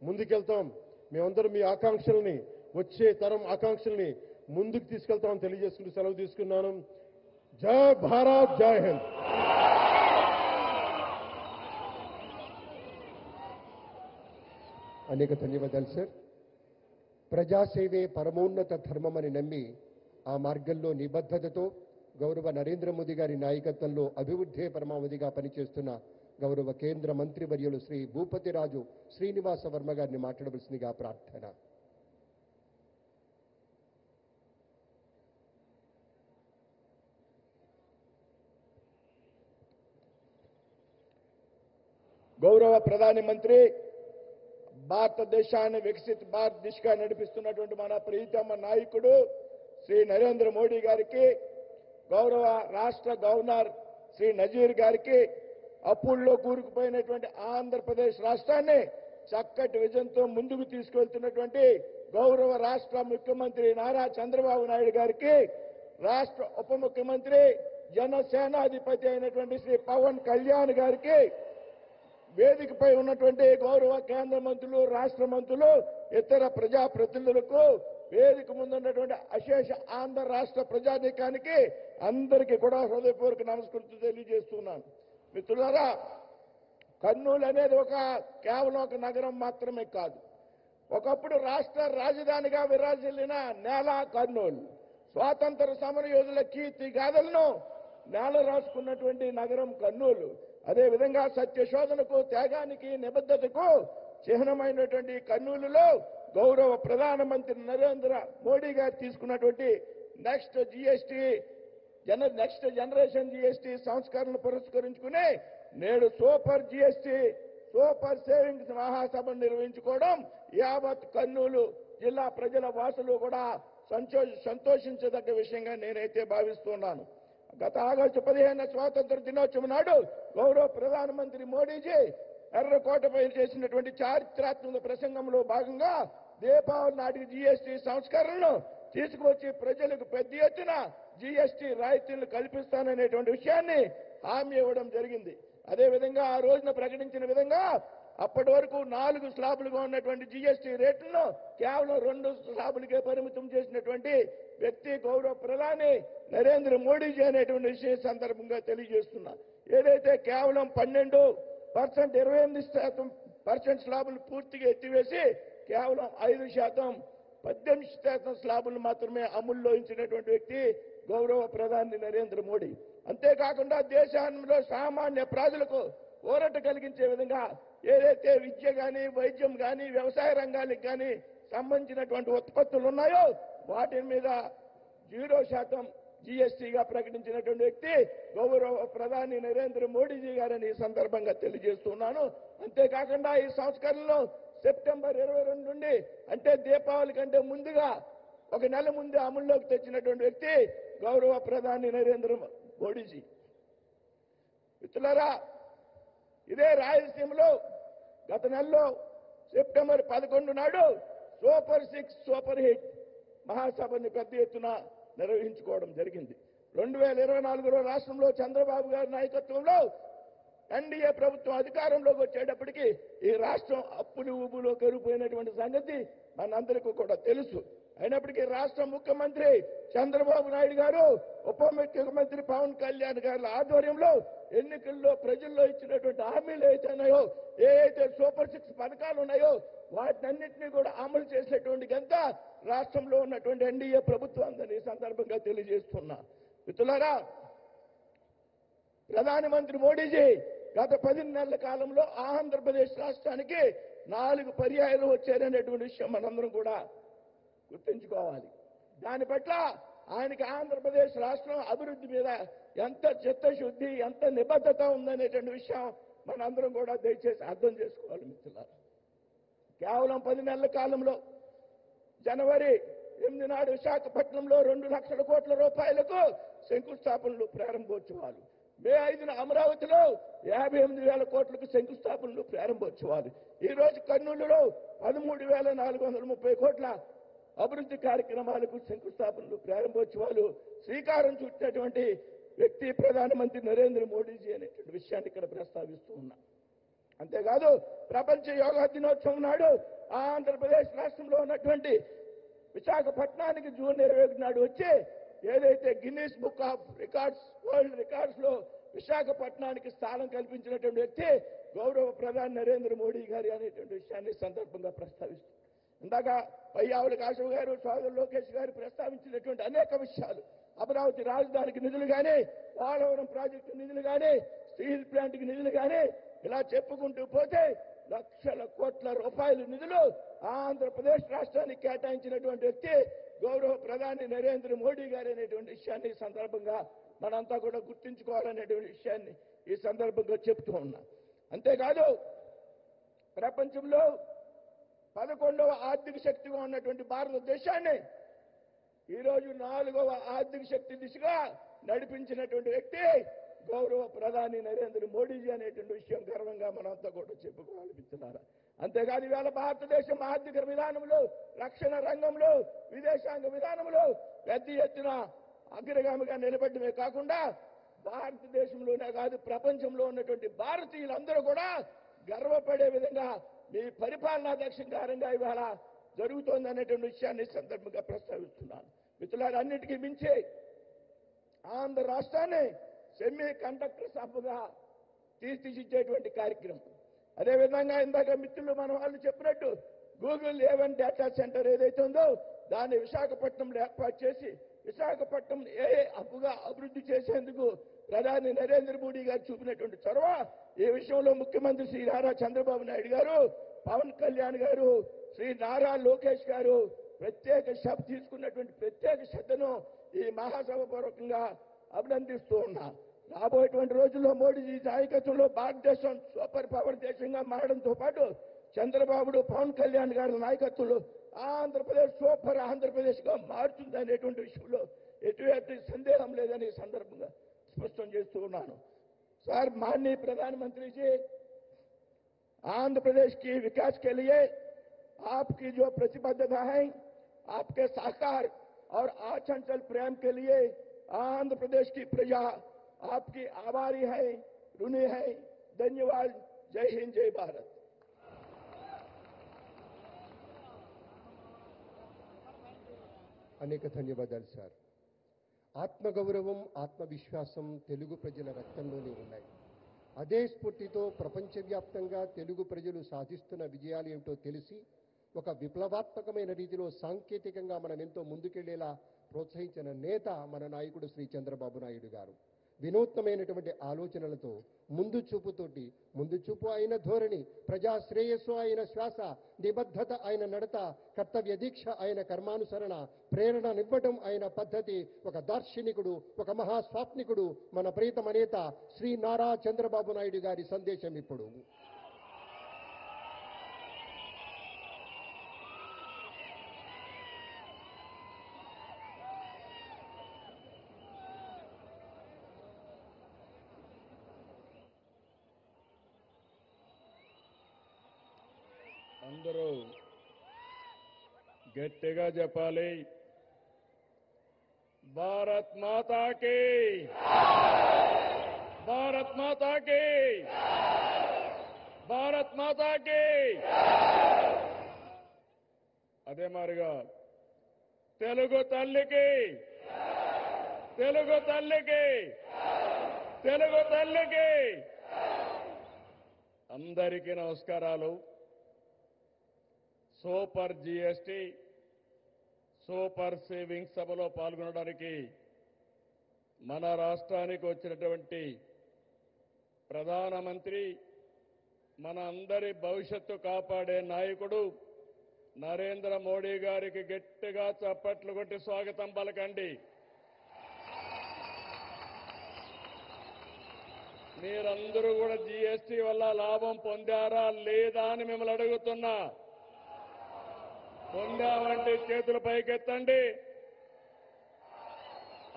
ముందుకెళ్తాం. మేమందరం మీ ఆకాంక్షల్ని, వచ్చే తరం ఆకాంక్షల్ని ముందుకు తీసుకెళ్తామని తెలియజేసుకుంటూ సెలవు తీసుకున్నాను. జై భారత్, జై హింద్. అనేక ధన్యవాదాలు సార్. ప్రజాసేవే పరమోన్నత ధర్మమని నమ్మి ఆ మార్గంలో నిబద్ధతతో గౌరవ నరేంద్ర మోదీ గారి నాయకత్వంలో అభివృద్ధే పరమావధిగా పనిచేస్తున్న గౌరవ కేంద్ర మంత్రివర్యులు శ్రీ భూపతిరాజు శ్రీనివాస వర్మ గారిని మాట్లాడవలసిందిగా ప్రార్థన. గౌరవ ప్రధాని మంత్రి, భారతదేశాన్ని వికసిత భారత్ దిశగా నడిపిస్తున్నటువంటి మన ప్రియతమ నాయకుడు శ్రీ నరేంద్ర మోడీ గారికి, గౌరవ రాష్ట్ర గవర్నర్ శ్రీ నజీర్ గారికి, అప్పుల్లో కూరుకుపోయినటువంటి ఆంధ్రప్రదేశ్ రాష్ట్రాన్ని చక్కటి విజయంతో ముందుకు తీసుకెళ్తున్నటువంటి గౌరవ రాష్ట్ర ముఖ్యమంత్రి నారా చంద్రబాబు నాయుడు గారికి, రాష్ట్ర ఉప ముఖ్యమంత్రి జనసేనాధిపతి అయినటువంటి శ్రీ పవన్ కళ్యాణ్ గారికి, వేదికపై ఉన్నటువంటి గౌరవ కేంద్ర మంత్రులు, రాష్ట్ర మంత్రులు, ఇతర ప్రజాప్రతినిధులకు, వేదిక ముందున్నటువంటి అశేష ఆంధ్ర రాష్ట్ర ప్రజానీకానికి అందరికీ కూడా హృదయపూర్వక నమస్కృతులు తెలియజేస్తున్నాను. మిత్రులారా, కర్నూలు అనేది కేవలం ఒక నగరం మాత్రమే కాదు. ఒకప్పుడు రాష్ట్ర రాజధానిగా విరాజిల్లిన నేల కర్నూలు. స్వాతంత్ర సమర యోధుల కీర్తి గాథలను నేల రాసుకున్నటువంటి నగరం కర్నూలు. అదేవిధంగా సత్యశోధనకు, త్యాగానికి, నిబద్ధతకు చిహ్నమైనటువంటి కర్నూలులో గౌరవ ప్రధానమంత్రి నరేంద్ర మోడీ గారు తీసుకున్నటువంటి నెక్స్ట్ జనరేషన్ జీఎస్టీ సంస్కరణను పురస్కరించుకుని నేడు సూపర్ జీఎస్టీ, సూపర్ సేవింగ్స్ మహాసభను నిర్వహించుకోవడం యావత్ కర్నూలు జిల్లా ప్రజల వాసులు కూడా సంతోషించదగ్గ విషయంగా నేనైతే భావిస్తున్నాను. గత ఆగస్టు 15 స్వాతంత్ర దినోత్సవం నాడు గౌరవ ప్రధానమంత్రి మోడీజీ ఎర్రకోటపై చేసినటువంటి చారిత్రాత్మక ప్రసంగంలో భాగంగా దీపావళి నాటికి జీఎస్టీ సంస్కరణను తీసుకువచ్చి ప్రజలకు పెద్ద ఎత్తున జీఎస్టీ రాయితీలను కల్పిస్తాననేటువంటి విషయాన్ని హామీ ఇవ్వడం జరిగింది. అదేవిధంగా ఆ రోజున ప్రకటించిన విధంగా అప్పటి వరకు 4 స్లాబులుగా ఉన్నటువంటి జీఎస్టీ రేట్లను కేవలం 2 స్లాబులకే పరిమితం చేసినటువంటి వ్యక్తి గౌరవ ప్రధాని నరేంద్ర మోడీజీ అనేటువంటి విషయం సందర్భంగా తెలియజేస్తున్నా. ఏదైతే కేవలం 12% 28% స్లాబులు పూర్తిగా ఎత్తివేసి కేవలం 5% 18% స్లాబులు మాత్రమే అమల్లో ఉంచినటువంటి వ్యక్తి గౌరవ ప్రధాని నరేంద్ర మోడీ. అంతేకాకుండా దేశంలో సామాన్య ప్రజలకు ఊరట కలిగించే విధంగా ఏదైతే విద్య కానీ, వైద్యం కానీ, వ్యవసాయ రంగానికి కానీ సంబంధించినటువంటి ఉత్పత్తులు ఉన్నాయో వాటి మీద 0% జీఎస్టీగా ప్రకటించినటువంటి వ్యక్తి గౌరవ ప్రధాని నరేంద్ర మోడీజీ గారని ఈ సందర్భంగా తెలియజేస్తున్నాను. అంతేకాకుండా ఈ సంస్కరణలో సెప్టెంబర్ 22 నుండి అంటే దీపావళి కంటే ముందుగా ఒక నెల ముందే అమల్లోకి తెచ్చినటువంటి వ్యక్తి గౌరవ ప్రధాని నరేంద్ర మోడీజీ. మిత్రులారా, ఇదే రాయలసీమలో గత నెలలో సెప్టెంబర్ 11 నాడు సూపర్ 6 సూపర్ హిట్ మహాసభని పెద్ద ఎత్తున నిర్వహించుకోవడం జరిగింది. 2024లో రాష్ట్రంలో చంద్రబాబు గారి నాయకత్వంలో ఎన్డీఏ ప్రభుత్వం అధికారంలోకి వచ్చేటప్పటికీ ఈ రాష్ట్రం అప్పులు ఊబులో కరిగిపోయినటువంటి సంగతి మనందరికీ కూడా తెలుసు. అయినప్పటికీ రాష్ట్ర ముఖ్యమంత్రి చంద్రబాబు నాయుడు గారు, ఉప ముఖ్యమంత్రి పవన్ కళ్యాణ్ గారి ఆధ్వర్యంలో ఎన్నికల్లో ప్రజల్లో ఇచ్చినటువంటి హామీలు ఏవైతున్నాయో, ఏవైతే సూపర్ 6 పథకాలు ఉన్నాయో వాటినన్నింటినీ కూడా అమలు చేసేటువంటి ఘనత రాష్ట్రంలో ఉన్నటువంటి ఎన్డీఏ ప్రభుత్వం అందని సందర్భంగా తెలియజేస్తున్నా. మిత్రులారా, ప్రధానమంత్రి మోడీజీ గత 10 నెలల కాలంలో ఆంధ్రప్రదేశ్ రాష్ట్రానికి 4 పర్యాయాలు వచ్చారనేటువంటి విషయం మనందరం కూడా గుర్తుంచుకోవాలి. దాని పట్ల ఆయనకి ఆంధ్రప్రదేశ్ రాష్ట్రం అభివృద్ధి మీద ఎంత చిత్తశుద్ధి, ఎంత నిబద్ధత ఉందనేటువంటి విషయం మనందరం కూడా దయచేసి అర్థం చేసుకోవాలి. మిత్రులారా, కేవలం 10 నెలల కాలంలో జనవరి 8 నాడు విశాఖపట్నంలో 2 లక్షల కోట్ల రూపాయలకు శంకుస్థాపనలు, ప్రారంభోత్సవాలు. మే 5న అమరావతిలో 58,000 కోట్లకు శంకుస్థాపనలు, ప్రారంభోత్సవాలు. ఈ రోజు కర్నూలులో 13,430 కోట్ల అభివృద్ధి కార్యక్రమాలకు శంకుస్థాపనలు, ప్రారంభోత్సవాలు శ్రీకారం చుట్టినటువంటి వ్యక్తి ప్రధానమంత్రి నరేంద్ర మోడీజీ అనేటువంటి విషయాన్ని ఇక్కడ ప్రస్తావిస్తూ ఉన్నా. అంతేకాదు ప్రపంచ యోగా దినోత్సవం నాడు ఆంధ్రప్రదేశ్ రాష్ట్రంలో ఉన్నటువంటి విశాఖపట్నానికి జూన్ 21 నాడు వచ్చి ఏదైతే Guinness book of records, world records లో విశాఖపట్నానికి స్థానం కల్పించినటువంటి వ్యక్తి గౌరవ ప్రధాని నరేంద్ర మోడీ గారి అనేటువంటి విషయాన్ని సందర్భంగా ప్రస్తావిస్తారు. ఇందాక పయ్యావుల కాశవ్ గారు, సోదరు లోకేష్ గారు ప్రస్తావించినటువంటి అనేక విషయాలు, అమరావతి రాజధానికి నిధులు కానీ, పోలవరం ప్రాజెక్టు నిధులు కానీ, స్టీల్ ప్లాంట్కి నిధులు కానీ, ఇలా చెప్పుకుంటూ పోతే లక్షల కోట్ల రూపాయల నిధులు ఆంధ్రప్రదేశ్ రాష్ట్రానికి కేటాయించినటువంటి వ్యక్తి గౌరవ ప్రధాని నరేంద్ర మోడీ గారు అనేటువంటి విషయాన్ని ఈ సందర్భంగా మనంతా కూడా గుర్తుంచుకోవాలనేటువంటి విషయాన్ని ఈ సందర్భంగా చెప్తూ ఉన్నా. అంతేకాదు ప్రపంచంలో 11వ ఆర్థిక శక్తిగా ఉన్నటువంటి భారతదేశాన్ని ఈరోజు 4వ ఆర్థిక శక్తి దిశగా నడిపించినటువంటి వ్యక్తి గౌరవ ప్రధాని నరేంద్ర మోడీజీ అనేటువంటి విషయం గర్వంగా మనంతా కూడా చెప్పుకోవాలి. మిత్రులారా, అంతేకాదు ఇవాళ భారతదేశం ఆర్థిక విధానంలో, రక్షణ రంగంలో, విదేశాంగ విధానంలో పెద్ద ఎత్తున అగ్రగామిగా నిలబడమే కాకుండా భారతదేశంలోనే కాదు ప్రపంచంలో ఉన్నటువంటి భారతీయులందరూ కూడా గర్వపడే విధంగా మీ పరిపాలనా దక్షిణకారంగా ఇవాళ జరుగుతోంది అనేటువంటి విషయాన్ని సందర్భంగా ప్రస్తావిస్తున్నాను. మిత్రులారా, అన్నిటికీ మించి ఆంధ్ర రాష్ట్రాన్ని సెమీ కండక్టర్ హబ్గా తీర్చిదిద్దేటువంటి కార్యక్రమం. అదేవిధంగా ఇందాక మిత్రులు మన వాళ్ళు చెప్పినట్టు గూగుల్ A1 డేటా సెంటర్ ఏదైతే ఉందో దాన్ని విశాఖపట్నంలో ఏర్పాటు చేసి విశాఖపట్నం హబ్గా అభివృద్ధి చేసేందుకు ప్రధాని నరేంద్ర మోడీ గారు చూపినటువంటి చొరవ, ఈ విషయంలో ముఖ్యమంత్రి శ్రీ నారా చంద్రబాబు నాయుడు గారు, పవన్ కళ్యాణ్ గారు, శ్రీ నారా లోకేష్ గారు తీసుకున్నటువంటి ప్రత్యేక శ్రద్ధను ఈ మహాసభ పూర్వకంగా అభినందిస్తూ ఉన్నా. రాబోయేటువంటి రోజుల్లో మోడీజీ నాయకత్వంలో భారతదేశం సూపర్ పవర్ దేశంగా మారడంతో పాటు చంద్రబాబు, పవన్ కళ్యాణ్ గారి నాయకత్వంలో ఆంధ్రప్రదేశ్ సూపర్ ఆంధ్రప్రదేశ్ గా మారుతుంది అనేటువంటి విషయంలో ఎటువంటి సందేహం లేదని సందర్భంగా స్పష్టం చేస్తూ ఉన్నాను. సార్, माननीय प्रधानमंत्री जी, आंध्र प्रदेश की विकास के लिए आपकी जो प्रतिबद्धता है, आपके साकार और अचंचल प्रेम के लिए आंध्र प्रदेश की प्रजा आपकी आभारी है, ऋणी है. धन्यवाद. जय हिंद, जय भारत. అనేక ధన్యవాదాలు సార్. ఆత్మగౌరవం, ఆత్మవిశ్వాసం తెలుగు ప్రజల రక్తంలోనే ఉన్నాయి. అదే స్ఫూర్తితో ప్రపంచవ్యాప్తంగా తెలుగు ప్రజలు సాధిస్తున్న విజయాలు ఏమిటో తెలిసి ఒక విప్లవాత్మకమైన రీతిలో సాంకేతికంగా మనం ఎంతో ముందుకెళ్లేలా ప్రోత్సహించిన నేత మన నాయకుడు శ్రీ చంద్రబాబు నాయుడు గారు. వినూత్నమైనటువంటి ఆలోచనలతో ముందు చూపు అయిన ధోరణి, ప్రజా శ్రేయస్సు అయిన శ్వాస, నిబద్ధత అయిన నడత, కర్తవ్య దీక్ష అయిన కర్మానుసరణ, ప్రేరణనివ్వడం అయిన పద్ధతి, ఒక దార్శనికుడు, ఒక మహాస్వాప్నికుడు మన ప్రియతమ నేత శ్రీ నారా చంద్రబాబు నాయుడు గారి సందేశం ఇప్పుడు. అందరూ గట్టిగా చెప్పాలి. భారత్ మాతాకి, భారత్ మాతాకి, భారత్ మాతాకి. అదే మారిగా తెలుగు తల్లికి, తెలుగు తల్లికి, తెలుగు తల్లికి. అందరికీ నమస్కారాలు. సూపర్ జీఎస్టీ, సూపర్ సేవింగ్స్ సభలో పాల్గొనడానికి మన రాష్ట్రానికి వచ్చినటువంటి ప్రధానమంత్రి, మన అందరి భవిష్యత్తు కాపాడే నాయకుడు నరేంద్ర మోడీ గారికి గట్టిగా చప్పట్లు కొట్టి స్వాగతం పలకండి. మీరందరూ కూడా జీఎస్టీ వల్ల లాభం పొందారా లేదా అని మిమ్మల్ని అడుగుతున్నా. పొందామంటే చేతులు పైకెత్తండి.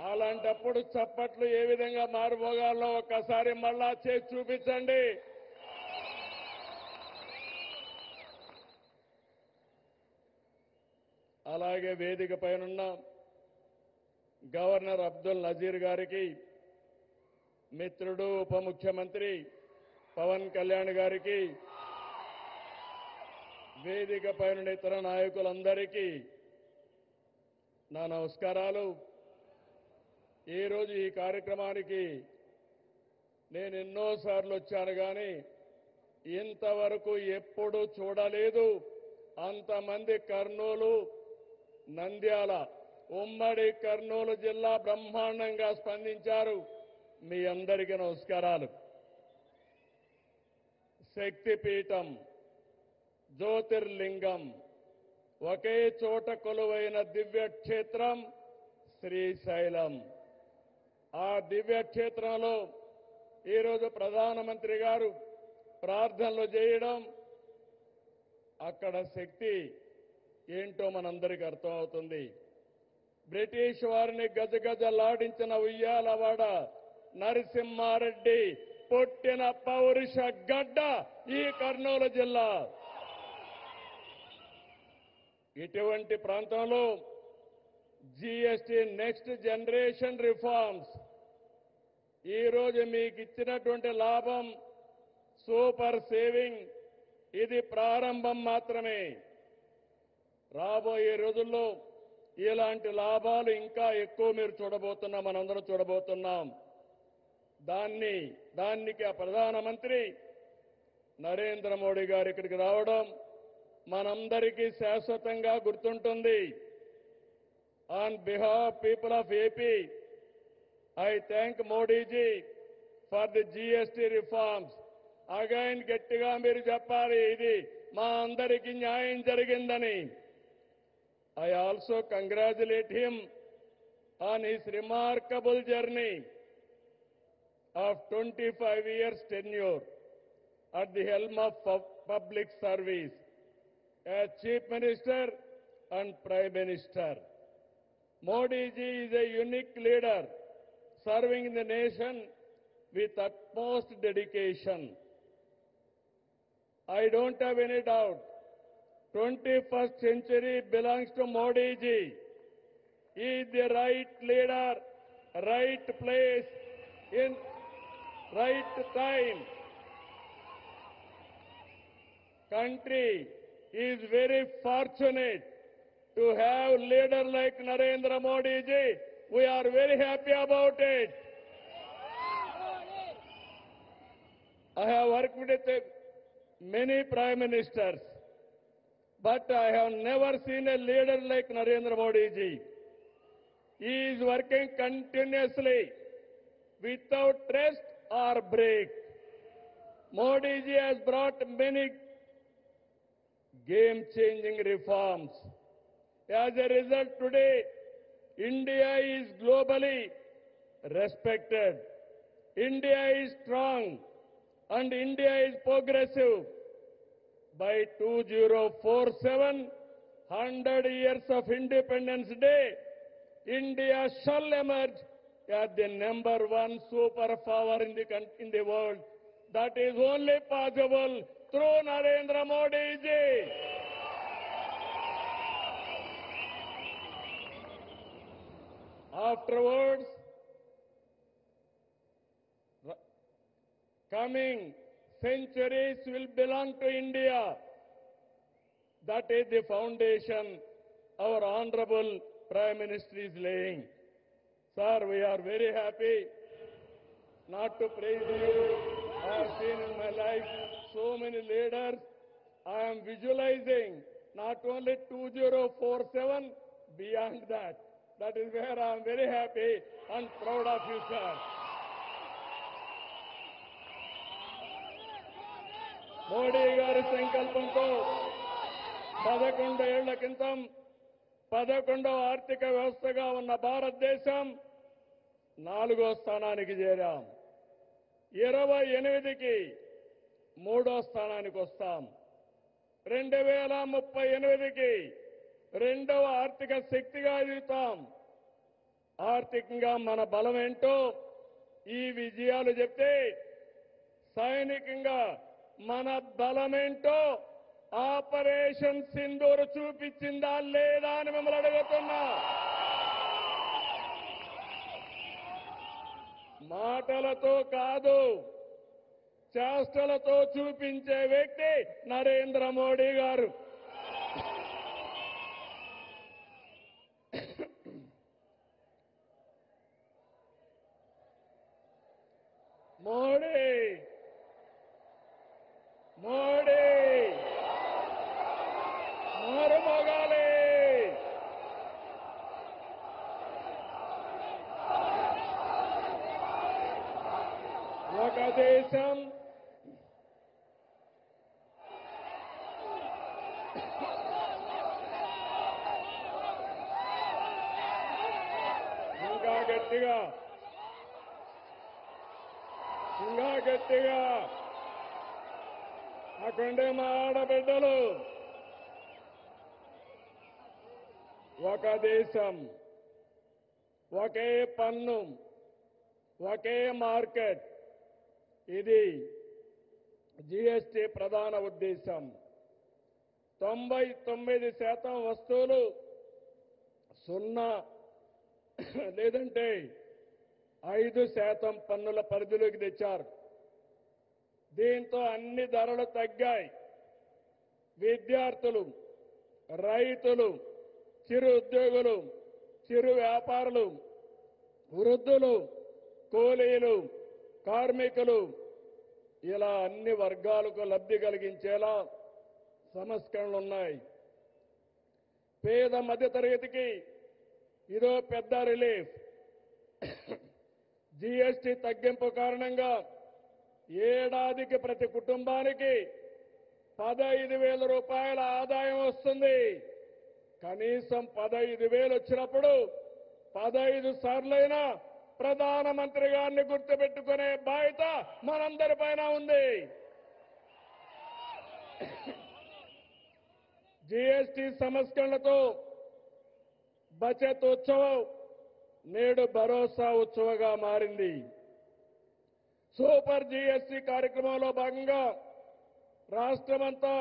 అలాంటప్పుడు చప్పట్లు ఏ విధంగా మారుమోగాలో ఒక్కసారి మళ్ళా చేసి చూపించండి. అలాగే వేదిక పైనున్న గవర్నర్ అబ్దుల్ నజీర్ గారికి, మిత్రుడు ఉప ముఖ్యమంత్రి పవన్ కళ్యాణ్ గారికి, వేదిక పైన ఇతర నాయకులందరికీ నా నమస్కారాలు. ఈరోజు ఈ కార్యక్రమానికి నేను ఎన్నోసార్లు వచ్చాను కానీ ఇంతవరకు ఎప్పుడూ చూడలేదు. అంతమంది కర్నూలు, నంద్యాల, ఉమ్మడి కర్నూలు జిల్లా బ్రహ్మాండంగా స్పందించారు. మీ అందరికీ నమస్కారాలు. శక్తిపీఠం, జ్యోతిర్లింగం, ఒకే చోట కొలువైన దివ్యక్షేత్రం శ్రీశైలం. ఆ దివ్యక్షేత్రంలో ఈరోజు ప్రధానమంత్రి గారు ప్రార్థనలు చేయడం, అక్కడ శక్తి ఏంటో మనందరికీ అర్థమవుతుంది. బ్రిటిష్ వారిని గజగజలాడించిన ఉయ్యాలవాడ నరసింహారెడ్డి పుట్టిన పౌరుష గడ్డ ఈ కర్నూలు జిల్లా. ఇటువంటి ప్రాంతంలో జీఎస్టీ నెక్స్ట్ జనరేషన్ రిఫార్మ్స్ ఈరోజు మీకు ఇచ్చినటువంటి లాభం సూపర్ సేవింగ్, ఇది ప్రారంభం మాత్రమే. రాబోయే రోజుల్లో ఇలాంటి లాభాలు ఇంకా ఎక్కువ మీరు చూడబోతున్నాం, మనందరం చూడబోతున్నాం. దానికి ఆ ప్రధానమంత్రి నరేంద్ర మోడీ గారు ఇక్కడికి రావడం మనందరికీ శాశ్వతంగా గుర్తుంటుంది. On behalf people of AP, I thank Modiji for the GST reforms. Again గట్టిగా మీరు చెప్పాలి, ఇది మా అందరికీ న్యాయం జరిగిందని. I also congratulate him on his remarkable journey of 25 years tenure at the helm of public service as Chief Minister and Prime Minister. Modi ji is a unique leader serving the nation with utmost dedication. I don't have any doubt 21st century belongs to Modi ji. He is the right leader, right place, in right time. Country is very fortunate to have leader like Narendra Modi ji. We are very happy about it. I have worked with many prime ministers, but I have never seen a leader like Narendra Modi ji. He is working continuously without rest or break. Modi ji has brought many game-changing reforms. As a result, today, India is globally respected. India is strong and India is progressive. By 2047, 100 years of Independence Day, India shall emerge as the #1 superpower in the world. That is only possible through Narendra Modi ji. Afterwards, coming centuries will belong to India. That is the foundation our Honorable Prime Minister is laying. Sir, we are very happy. Not to praise you, I have seen in my life so many leaders. I am visualizing not only 2047, beyond that. That is where I am very happy and proud of you, sir. Modi గారి సంకల్పంతో 11 ఏళ్ల క్రితం 11వ ఆర్థిక వ్యవస్థగా ఉన్న భారతదేశం 4వ స్థానానికి చేరాం. 28కి 3వ స్థానానికి వస్తాం. 2038కి 2వ ఆర్థిక శక్తిగా ఎదుగుతాం. ఆర్థికంగా మన బలం ఏంటో ఈ విజయాలు చెప్తే, సైనికంగా మన బలమేంటో ఆపరేషన్ సింధూర్ చూపించిందా లేదా అని మిమ్మల్ని అడుగుతున్నా. మాటలతో కాదు, చేష్టలతో చూపించే వ్యక్తి నరేంద్ర మోడీ గారు. మోడీ మోడీ మారుమోగాలి. ఒక దేశం ఇంకా గట్టిగా అక్కడే మా ఆడబిడ్డలు. ఒక దేశం, ఒకే పన్ను, ఒకే మార్కెట్. ఇది జీఎస్టీ ప్రధాన ఉద్దేశం. 99% వస్తువులు 0 లేదంటే 5% పన్నుల పరిధిలోకి తెచ్చారు. దీంతో అన్ని ధరలు తగ్గాయి. విద్యార్థులు, రైతులు, చిరు ఉద్యోగులు, చిరు వ్యాపారులు, వృద్ధులు, కూలీలు, కార్మికులు, ఇలా అన్ని వర్గాలకు లబ్ధి కలిగించేలా సంస్కరణలు ఉన్నాయి. పేద మధ్యతరగతికి ఇదో పెద్ద రిలీఫ్. జీఎస్టీ తగ్గింపు కారణంగా ఏడాదికి ప్రతి కుటుంబానికి 15,000 రూపాయల ఆదాయం వస్తుంది. కనీసం 15,000 వచ్చినప్పుడు 15 సార్లైనా ప్రధానమంత్రి గారిని గుర్తుపెట్టుకునే బాధ్యత మనందరిపైన ఉంది. జీఎస్టీ సంస్కరణలతో బచత్ ఉత్సవం నేడు భరోసా ఉత్సవంగా మారింది. సూపర్ జీఎస్టీ కార్యక్రమంలో భాగంగా రాష్ట్రమంతా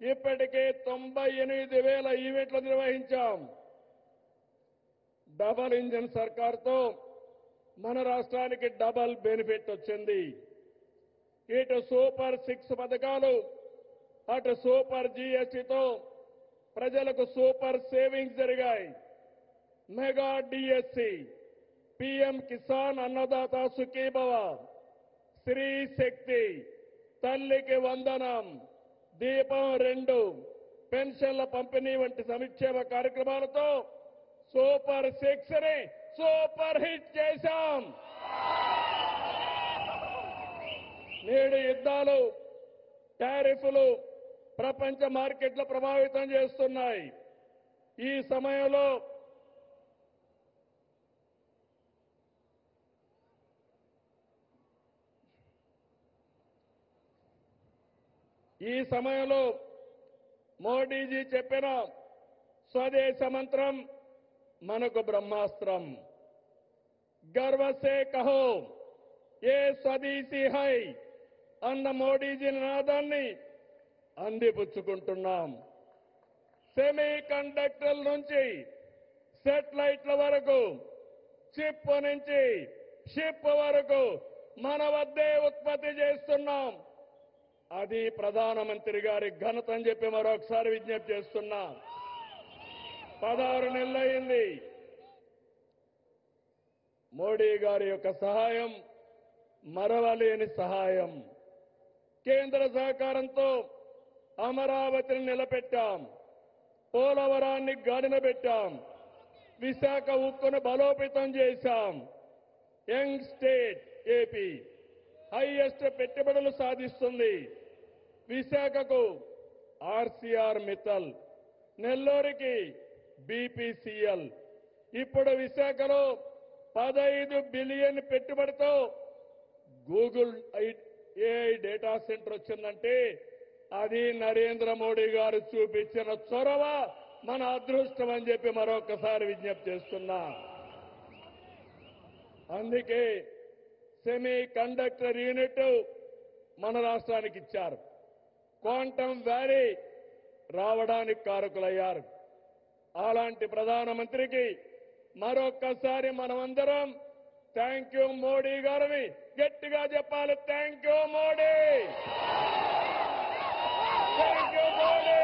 ఇప్పటికే 98,000 ఈవెంట్లు నిర్వహించాం. డబల్ ఇంజిన్ సర్కార్తో మన రాష్ట్రానికి డబల్ బెనిఫిట్ వచ్చింది. ఇటు సూపర్ 6 పథకాలు, అటు సూపర్ జీఎస్టీతో ప్రజలకు సూపర్ సేవింగ్స్ జరిగాయి. Mega DSC, PM Kisan Annadata Sukhibhava, స్త్రీ శక్తి, తల్లికి వందనం, దీపం 2, పెన్షన్ల పంపిణీ వంటి సంక్షేమ కార్యక్రమాలతో సూపర్ 6 ని సూపర్ హిట్ చేశాం. నేడు యుద్ధాలు, టారిఫ్లు ప్రపంచ మార్కెట్లు ప్రభావితం చేస్తున్నాయి. ఈ సమయంలో మోడీజీ చెప్పిన స్వదేశ మంత్రం మనకు బ్రహ్మాస్త్రం. గర్వ సే కహో ఏ స్వదేశీ హై అన్న మోడీజీ నినాదాన్ని అందిపుచ్చుకుంటున్నాం. సెమీ కండక్టర్ల నుంచి సెటిలైట్ల వరకు, చిప్ నుంచి షిప్ వరకు మన వద్దే ఉత్పత్తి చేస్తున్నాం. అది ప్రధానమంత్రి గారి ఘనత అని చెప్పి మరొకసారి విజ్ఞప్తి చేస్తున్నా. 16 నెలలైంది. మోడీ గారి యొక్క సహాయం మరవలేని సహాయం. కేంద్ర సహకారంతో అమరావతిని నిలబెట్టాం, పోలవరాన్ని గాడిన పెట్టాం, విశాఖ ఉక్కును బలోపేతం చేశాం. యంగ్ స్టేట్ ఏపీ హైయెస్ట్ పెట్టుబడులు సాధిస్తుంది. విశాఖకు ఆర్సీఆర్ మిత్తల్, నెల్లూరుకి బీపీసీఎల్. ఇప్పుడు విశాఖలో 15 బిలియన్ పెట్టుబడితో గూగుల్ ఏఐ డేటా సెంటర్ వచ్చిందంటే అది నరేంద్ర మోడీ గారు చూపించిన చొరవ, మన అదృష్టం అని చెప్పి మరొకసారి విజ్ఞప్తి చేస్తున్నా. అందుకే సెమీ కండక్టర్ యూనిట్ మన రాష్ట్రానికి ఇచ్చారు. క్వాంటమ్ వ్యాలీ రావడానికి కారకులయ్యారు. అలాంటి ప్రధానమంత్రికి మరొక్కసారి మనమందరం థ్యాంక్ యూ మోడీ గారిని గట్టిగా చెప్పాలి. Thank you Modi, thank you Modi.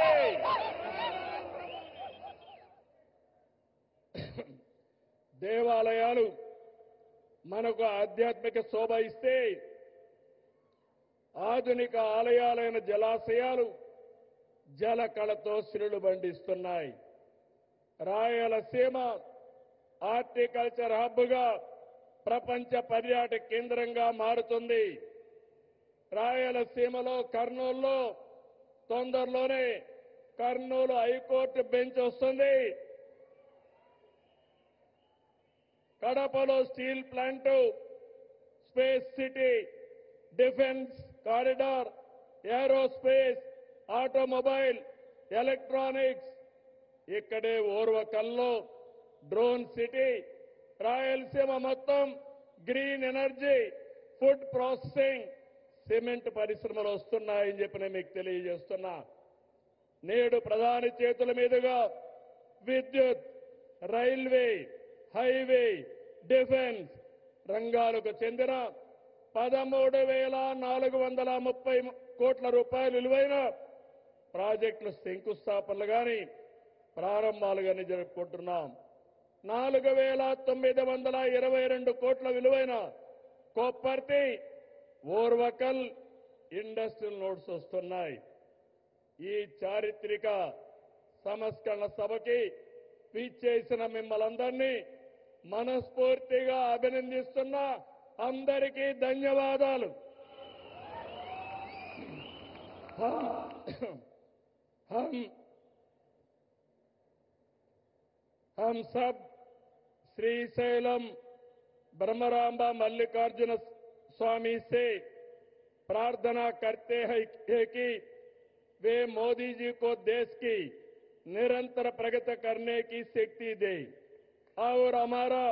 దేవాలయాలు మనకు ఆధ్యాత్మిక శోభ ఇస్తే, ఆధునిక ఆలయాలైన జలాశయాలు జల కళతో సిరులు బండిస్తున్నాయి. రాయలసీమ హార్టికల్చర్ హబ్గా ప్రపంచ పర్యాటక కేంద్రంగా మారుతుంది. రాయలసీమలో కర్నూలులో తొందరలోనే కర్నూలు హైకోర్టు బెంచ్ వస్తుంది. కడపలో steel plant, space city, defence corridor, aerospace, automobile, electronics. ఇక్కడే ఓర్వకల్లో డ్రోన్ సిటీ. రాయలసీమ మొత్తం green energy, food processing, cement పరిశ్రమలు వస్తున్నాయని చెప్పి నేను మీకు తెలియజేస్తున్నా. నేడు ప్రధాని చేతుల మీదుగా విద్యుత్, రైల్వే, హైవే, డిఫెన్స్ రంగాలకు చెందిన 13,430 కోట్ల రూపాయలు విలువైన ప్రాజెక్టులు శంకుస్థాపనలు కానీ ప్రారంభాలు కానీ జరుపుకుంటున్నాం. 4,922 కోట్ల విలువైన కొప్పర్తి, ఓర్వకల్ ఇండస్ట్రియల్ నోడ్స్ వస్తున్నాయి. ఈ చారిత్రక సంస్కరణ సభకి విచ్చేసిన మిమ్మల్ందరినీ మనస్ఫూర్తిగా అభినందిస్తున్నా. అందరికీ ధన్యవాదాలు. हम सब श्रीशैलम ब्रह्मरांबा मल्लिकार्जुन स्वामी से प्रार्थना करते हैं कि वे मोदी जी को देश की निरंतर प्रगति करने की शक्ति दे और हमारा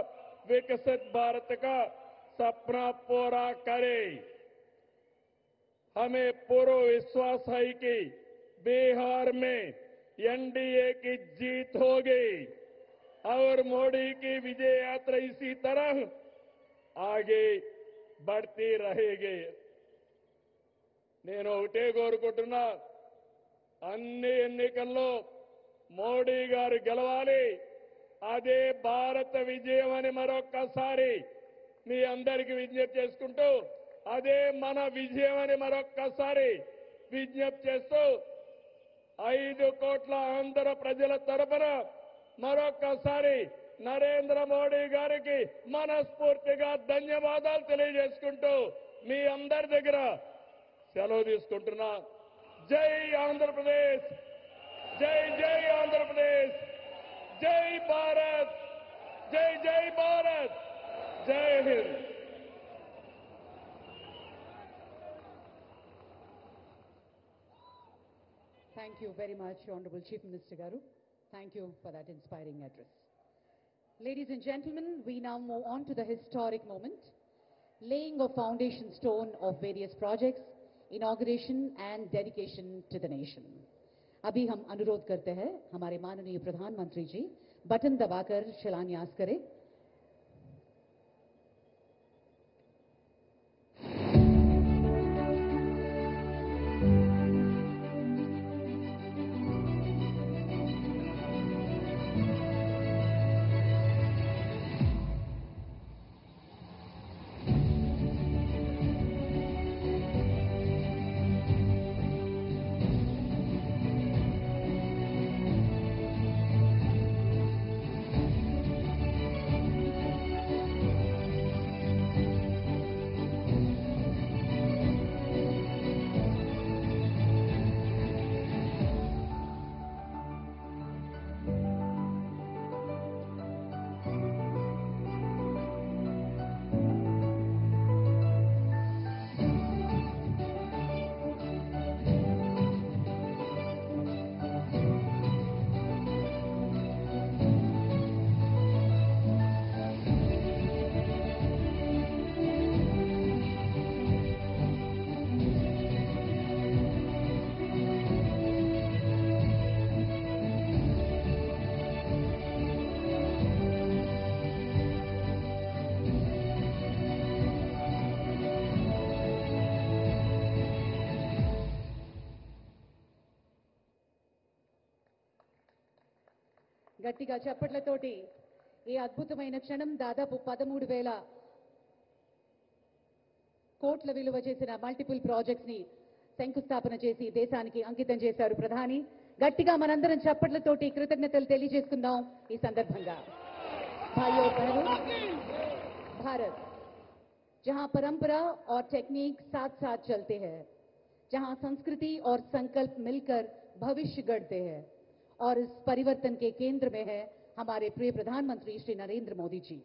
विकसित भारत का सपना पूरा करे। हमें पूरा विश्वास है कि बिहार में एनडीए की जीत होगी और मोदी की विजय यात्रा इसी तरह आगे बढ़ती रहेगी। నేను ఒకటే కోరుకుంటున్నా, అన్ని ఎన్నికల్లో మోడీ గారు గెలవాలి. అదే భారత విజయం అని మరొక్కసారి మీ అందరికీ విజ్ఞప్తి చేసుకుంటూ, అదే మన విజయం అని మరొక్కసారి విజ్ఞప్తి చేస్తూ 5 కోట్ల ఆంధ్ర ప్రజల తరపున మరొక్కసారి నరేంద్ర మోడీ గారికి మనస్ఫూర్తిగా ధన్యవాదాలు తెలియజేసుకుంటూ మీ అందరి దగ్గర సెలవు తీసుకుంటున్నా. జై ఆంధ్రప్రదేశ్, జై జై ఆంధ్రప్రదేశ్, జై భారత్, జై జై భారత్, జై Hind. Thank you very much, Honorable Chief Minister Garu. Thank you for that inspiring address. Ladies and gentlemen, we now move on to the historic moment, laying of foundation stone of various projects, inauguration and dedication to the nation. अभी हम अनुरोध करते हैं हमारे माननीय प्रधानमंत्री जी button दबाकर शिलान्यास करें. గట్టిగా చప్పట్లతోటి ఈ అద్భుతమైన క్షణం దాదాపు 13,000 కోట్ల విలువ చేసిన మల్టిపుల్ ప్రాజెక్ట్స్ ని శంకుస్థాపన చేసి దేశానికి అంకితం చేశారు ప్రధాని. గట్టిగా మనందరం చప్పట్లతోటి కృతజ్ఞతలు తెలియజేసుకుందాం ఈ సందర్భంగా. भाइयों बहनों, भारत जहां परंपरा और टेक्निक साथ साथ चलते हैं, जहां संस्कृति और संकल्प मिलकर भविष्य गढ़ते हैं, और इस परिवर्तन के केंद्र में है हमारे प्रिय प्रधानमंत्री श्री नरेंद्र मोदी जी,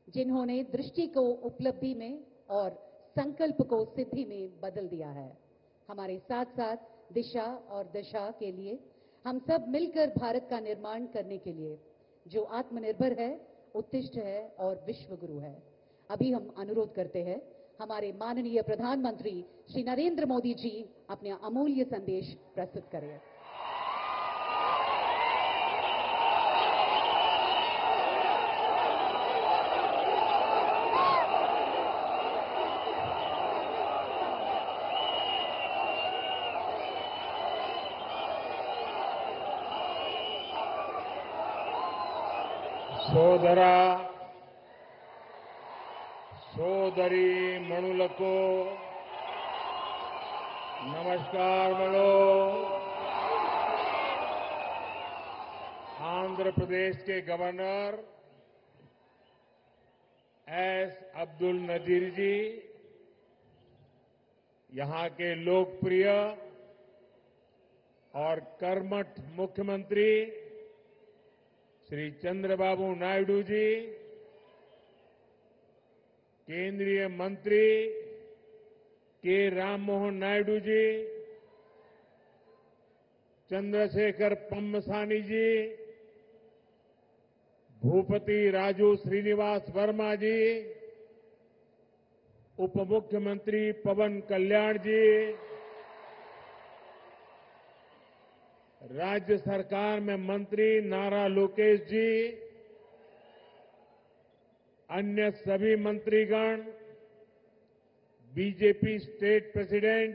जिन्होंने दृष्टि को उपलब्धि में और संकल्प को सिद्धि में बदल दिया है. हमारे साथ साथ दिशा और दशा के लिए हम सब मिलकर भारत का निर्माण करने के लिए जो आत्मनिर्भर है, उत्तिष्ठ है और विश्व गुरु है. अभी हम अनुरोध करते हैं हमारे माननीय प्रधानमंत्री श्री नरेंद्र मोदी जी अपने अमूल्य संदेश प्रस्तुत करें. సోదరా సోదరి మణులకు నమస్కారములు. आंध्र प्रदेश के गवर्नर एस अब्दुल नजीर जी, यहां के लोकप्रिय और कर्मठ मुख्यमंत्री श्री चंद्रबाबू नायडू जी, केंद्रीय मंत्री के राममोहन नायडू जी, चंद्रशेखर पम्मसानी जी, भूपति राजू श्रीनिवास वर्मा जी, उप मुख्यमंत्री पवन कल्याण जी, राज्य सरकार में मंत्री नारा लोकेश जी, अन्य सभी मंत्रीगण, BJP state president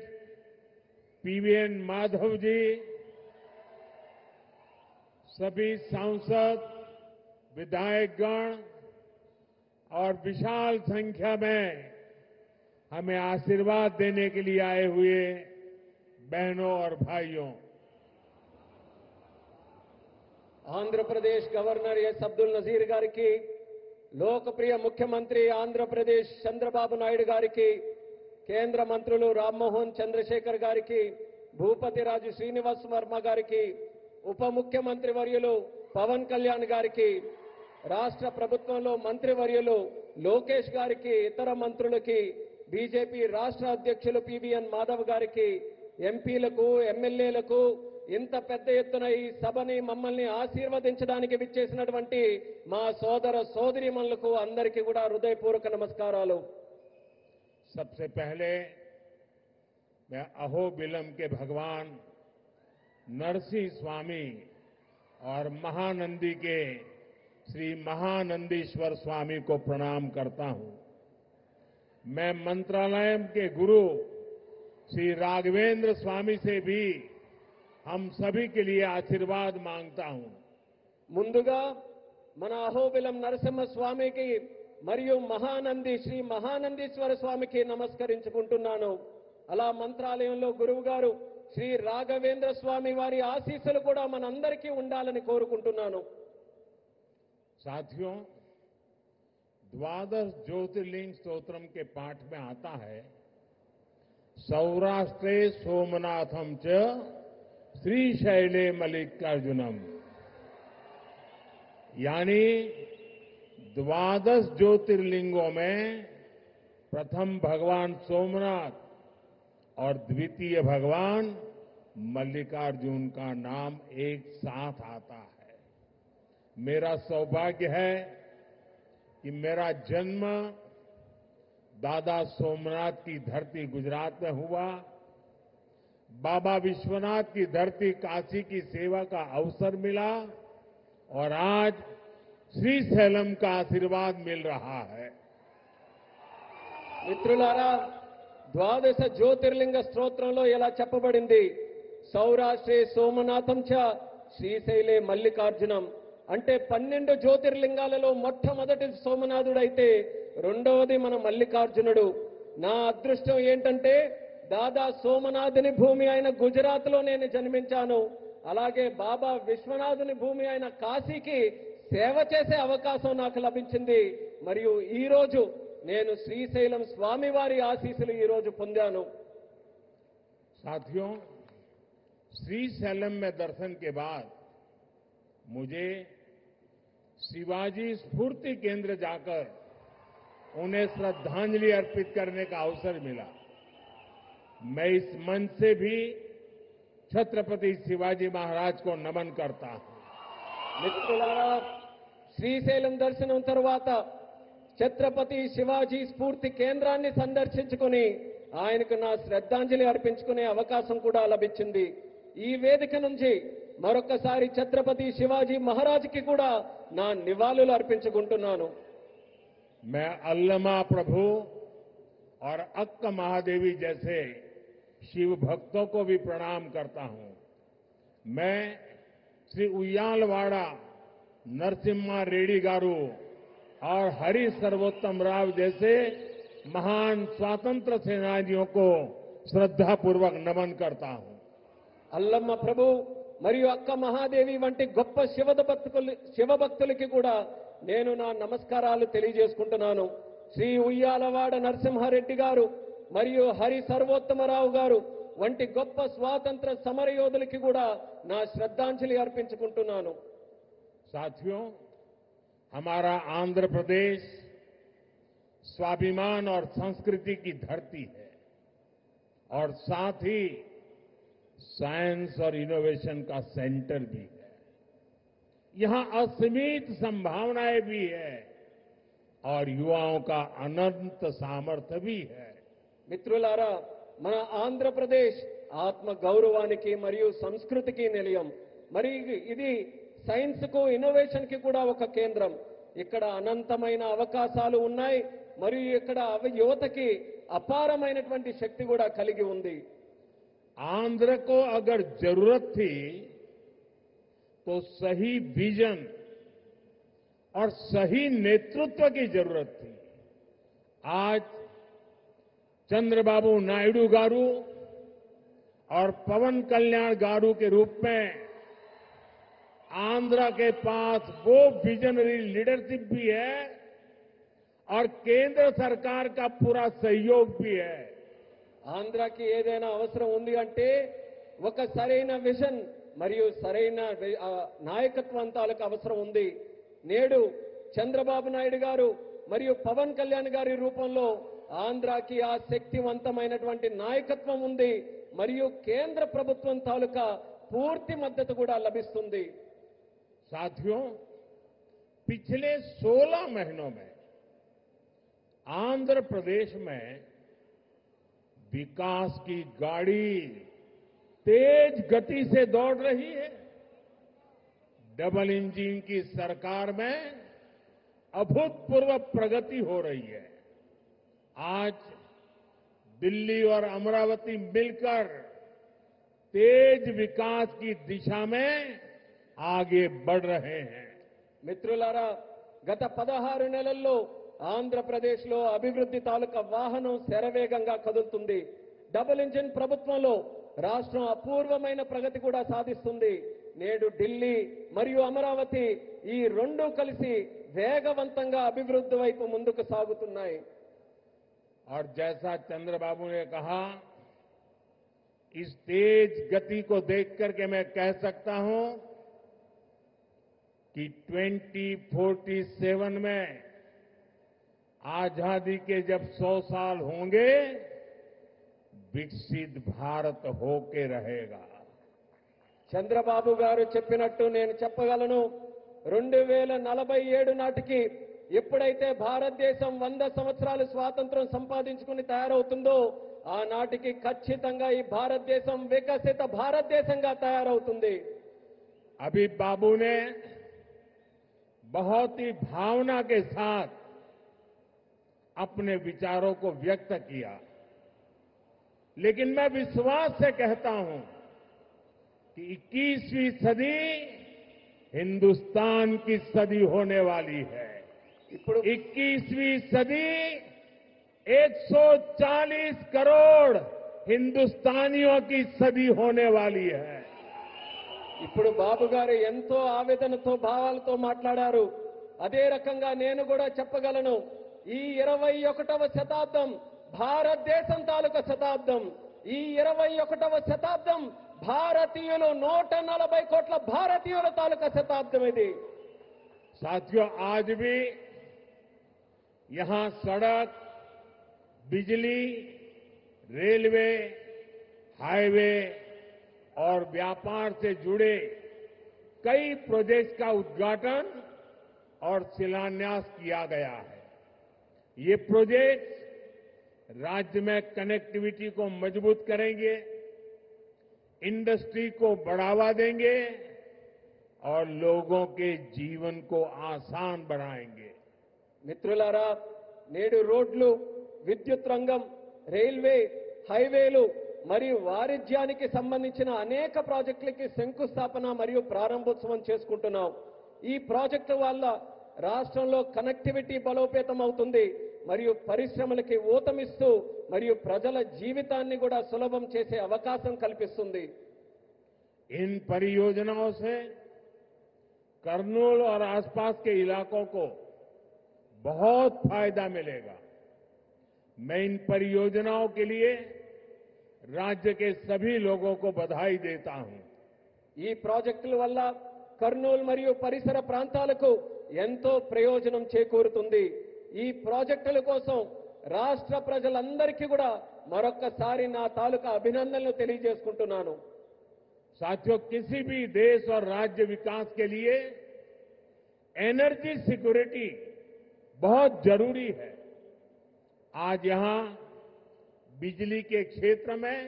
PVN Madhav ji, सभी सांसद, विधायकगण और विशाल संख्या में हमें आशीर्वाद देने के लिए आए हुए बहनों और भाइयों, ఆంధ్రప్రదేశ్ గవర్నర్ ఎస్ అబ్దుల్ నజీర్ గారికి, లోకప్రియ ముఖ్యమంత్రి ఆంధ్రప్రదేశ్ చంద్రబాబు నాయుడు గారికి, కేంద్ర మంత్రులు రామ్మోహన్ చంద్రశేఖర్ గారికి, భూపతిరాజు శ్రీనివాస్ వర్మ గారికి, ఉప ముఖ్యమంత్రి వర్యులు పవన్ కళ్యాణ్ గారికి, రాష్ట్ర ప్రభుత్వంలో మంత్రివర్యులు లోకేష్ గారికి, ఇతర మంత్రులకి, బీజేపీ రాష్ట్ర అధ్యక్షులు పివిఎన్ మాధవ్ గారికి, ఎంపీలకు, ఎమ్మెల్యేలకు, ఇంత పెద్ద ఎత్తున ఈ సభని మమ్మల్ని ఆశీర్వదించడానికి విచ్చేసినటువంటి మా సోదర సోదరీమణులకు అందరికీ కూడా హృదయపూర్వక నమస్కారాలు. सबसे पहले मैं अहोबिलम के भगवान नरसिंह स्वामी और महानंदी के श्री महानंदीश्वर स्वामी को प्रणाम करता हूं. मैं मंत्रालय के गुरु श्री राघवेंद्र स्वामी से भी हम सभी के लिए आशीर्वाद मांगता हूं. ముందుగా మన అహోబిలం నరసింహ స్వామికి మరియు మహానంది శ్రీ మహానందీశ్వర స్వామికి నమస్కరించుకుంటున్నాను. అలా మంత్రాలయంలో గురువు గారు శ్రీ రాఘవేంద్ర స్వామి వారి ఆశీస్సులు కూడా మనందరికీ ఉండాలని కోరుకుంటున్నాను. साथियों, द्वादश ज्योतिर्लिंग स्तोत्रम के पाठ में आता है, सौराष्ट्रे सोमनाथम च श्रीशैले मल्लिकार्जुनम, यानी द्वादश ज्योतिर्लिंगों में प्रथम भगवान सोमनाथ और द्वितीय भगवान मल्लिकार्जुन का नाम एक साथ आता है. मेरा सौभाग्य है कि मेरा जन्म दादा सोमनाथ की धरती गुजरात में हुआ. बाबा विश्वनाथ की धरती काशी की सेवा का अवसर मिला और आज श्रीशैलम का आशीर्वाद मिल रहा है. మిత్రులారా, ద్వాదశ జ్యోతిర్లింగ స్తోత్రంలో ఇలా చెప్పబడింది, సౌరాష్ట్రే సోమనాథం చ శ్రీశైలే మల్లికార్జునం. అంటే 12 జ్యోతిర్లింగాలలో మొట్టమొదటి సోమనాథుడైతే రెండవది మన మల్లికార్జునుడు. నా అదృష్టం ఏంటంటే దాదా సోమనాథుని భూమి అయిన గుజరాత్లో నేను జన్మించాను. అలాగే బాబా విశ్వనాథుని భూమి అయిన కాశీకి సేవ చేసే అవకాశం నాకు లభించింది. మరియు ఈ రోజు నేను శ్రీశైలం స్వామివారి ఆశీస్సులు ఈ రోజు పొందాను. साथियों, श्रीशैलम में दर्शन के बाद मुझे शिवाजी स्फूर्ति केंद्र जाकर उन्हें श्रद्धांजलि अर्पित करने का अवसर मिला. मैं इस मंच से भी छत्रपति शिवाजी महाराज को नमन करता हूं. మిత్రులారా, శ్రీశైలం దర్శనం తర్వాత ఛత్రపతి శివాజీ స్ఫూర్తి కేంద్రాన్ని సందర్శించుకుని ఆయనకు నా శ్రద్ధాంజలి అర్పించుకునే అవకాశం కూడా లభించింది. ఈ వేదిక నుంచి మరొకసారి ఛత్రపతి శివాజీ మహారాజ్కి కూడా నా నివాళులు అర్పించుకుంటున్నాను. मैं अल्लमा प्रभु और अक्क महादेवी जैसे शिव भक्तों को भी प्रणाम करता हूं. मैं श्री उయ్యాలవాడ नरसिम्हा रेड्डी गारू और हरि सर्वोत्तम राव जैसे महान स्वतंत्र सेनानियों को श्रद्धापूर्वक नमन करता हूं. అల్లమ్మ ప్రభు మరియు అక్క మహాదేవి వంటి గొప్ప శివభక్తులకి కూడా నేను నా నమస్కారాలు తెలియజేసుకుంటున్నాను. శ్రీ ఉయ్యాలవాడ నరసింహారెడ్డి గారు మరియు హరి సర్వోత్తమరావు గారు వంటి గొప్ప స్వాతంత్ర సమరయోధులకి కూడా నా శ్రద్ధాంజలి అర్పించుకుంటున్నాను. साथियों, हमारा आंध्र प्रदेश स्वाभिमान और संस्कृति की धरती है और साथ ही साइंस और इनोवेशन का सेंटर भी है. यहां असीमित संभावनाएं भी है और युवाओं का अनंत सामर्थ्य भी है. మిత్రులారా, మన ఆంధ్రప్రదేశ్ ఆత్మ గౌరవానికి మరియు సంస్కృతికి నిలయం. మరి ఇది సైన్స్ కు ఇన్నోవేషన్ కి కూడా ఒక కేంద్రం. ఇక్కడ అనంతమైన అవకాశాలు ఉన్నాయి మరియు ఇక్కడ యువతకి అపారమైనటువంటి శక్తి కూడా కలిగి ఉంది. आंध्र को अगर जरूरत थी तो सही विजन और सही नेतृत्व की जरूरत थी। आज चंद्रबाबू नायडू गारू और पवन कल्याण गारू के रूप में आंध्र के पास वो विजनरी लीडरशिप भी है और केंद्र सरकार का पूरा सहयोग भी है। ఆంధ్రాకి ఏదైనా అవసరం ఉంది అంటే ఒక సరైన విజన్ మరియు సరైన నాయకత్వం తాలూకు అవసరం ఉంది. నేడు చంద్రబాబు నాయుడు గారు మరియు పవన్ కళ్యాణ్ గారి రూపంలో ఆంధ్రాకి ఆ శక్తివంతమైనటువంటి నాయకత్వం ఉంది మరియు కేంద్ర ప్రభుత్వం తాలూకా పూర్తి మద్దతు కూడా లభిస్తుంది. साथियों, पिछले 16 महीनों में आंध्र प्रदेश में विकास की गाड़ी तेज गति से दौड़ रही है। डबल इंजन की सरकार में अभूतपूर्व प्रगति हो रही है। आज दिल्ली और अमरावती मिलकर तेज विकास की दिशा में आगे बढ़ रहे हैं। మిత్రులారా, గత 16 నెలల్లో ఆంధ్రప్రదేశ్లో అభివృద్ధి తాలూకా వాహనం శరవేగంగా కదులుతుంది. డబుల్ ఇంజిన్ ప్రభుత్వంలో రాష్ట్రం అపూర్వమైన ప్రగతి కూడా సాధిస్తుంది. నేడు ఢిల్లీ మరియు అమరావతి ఈ రెండు కలిసి వేగవంతంగా అభివృద్ధి వైపు ముందుకు సాగుతున్నాయి. और जैसा चंद्रबाबू ने कहा, इस तेज गति को देख करके मैं कह सकता हूं कि 2047 में आजादी के जब 100 साल होंगे, विकसित भारत होके रहेगा। చంద్రబాబు గారు చెప్పినట్టు నేను చెప్పగలను. 2047 నాటికి ఎప్పుడైతే భారతదేశం 100 సంవత్సరాలు స్వాతంత్రం సంపాదించుకుని తయారవుతుందో, ఆనాటికి ఖచ్చితంగా ఈ భారతదేశం వికసిత భారతదేశంగా తయారవుతుంది. अभी बाबू ने बहुत ही भावना के साथ अपने विचारों को व्यक्त किया, लेकिन मैं विश्वास से कहता हूं कि 21वीं सदी हिंदुस्तान की सदी होने वाली है। 21वीं सदी 140 करोड़ हिंदुस्तानियों की सदी होने वाली है। ఇప్పుడు బాబు గారు ఎంతో ఆవేదనతో భావాలతో మాట్లాడారు. అదే రకంగా నేను కూడా చెప్పగలను, ఈ 21వ శతాబ్దం భారతదేశం తాలూకా శతాబ్దం. ఈ 21వ శతాబ్దం భారతీయులు 140 కోట్ల భారతీయుల తాలూకా శతాబ్దం ఇది. साथियों, आज भी यहां सड़क, बिजली, रेलवे, हाईवे और व्यापार से जुड़े कई प्रोजेक्ट्स का उद्घाटन और शिलान्यास किया गया है। ये प्रोजेक्ट्स राज्य में कनेक्टिविटी को मजबूत करेंगे, इंडस्ट्री को बढ़ावा देंगे और लोगों के जीवन को आसान बनाएंगे। మిత్రులారా, నేడు రోడ్లు, విద్యుత్ రంగం, రైల్వే, హైవేలు మరియు వాణిజ్యానికి సంబంధించిన అనేక ప్రాజెక్టులకి శంకుస్థాపన మరియు ప్రారంభోత్సవం చేసుకుంటున్నాం. ఈ ప్రాజెక్టు వల్ల రాష్ట్రంలో కనెక్టివిటీ బలోపేతం అవుతుంది మరియు పరిశ్రమలకి ఊతమిస్తూ మరియు ప్రజల జీవితాన్ని కూడా సులభం చేసే అవకాశం కల్పిస్తుంది. इन परियोजनाओं से करनूल और आसपास के इलाकों को बहुत फायदा मिलेगा। मैं इन परियोजनाओं के लिए राज्य के सभी लोगों को बधाई देता हूं। ఈ ప్రాజెక్టుల వల్ల కర్నూలు మరియు పరిసర ప్రాంతాలకు ఎంతో ప్రయోజనం చేకూరుతుంది. ఈ ప్రాజెక్టుల కోసం రాష్ట్ర ప్రజలందరికీ కూడా మరొక్కసారి నా తాలూకా అభినందనలు తెలియజేసుకుంటున్నాను. साथियों, किसी भी देश और राज्य विकास के लिए एनर्जी सिक्योरिटी बहुत जरूरी है। आज यहां बिजली के क्षेत्र में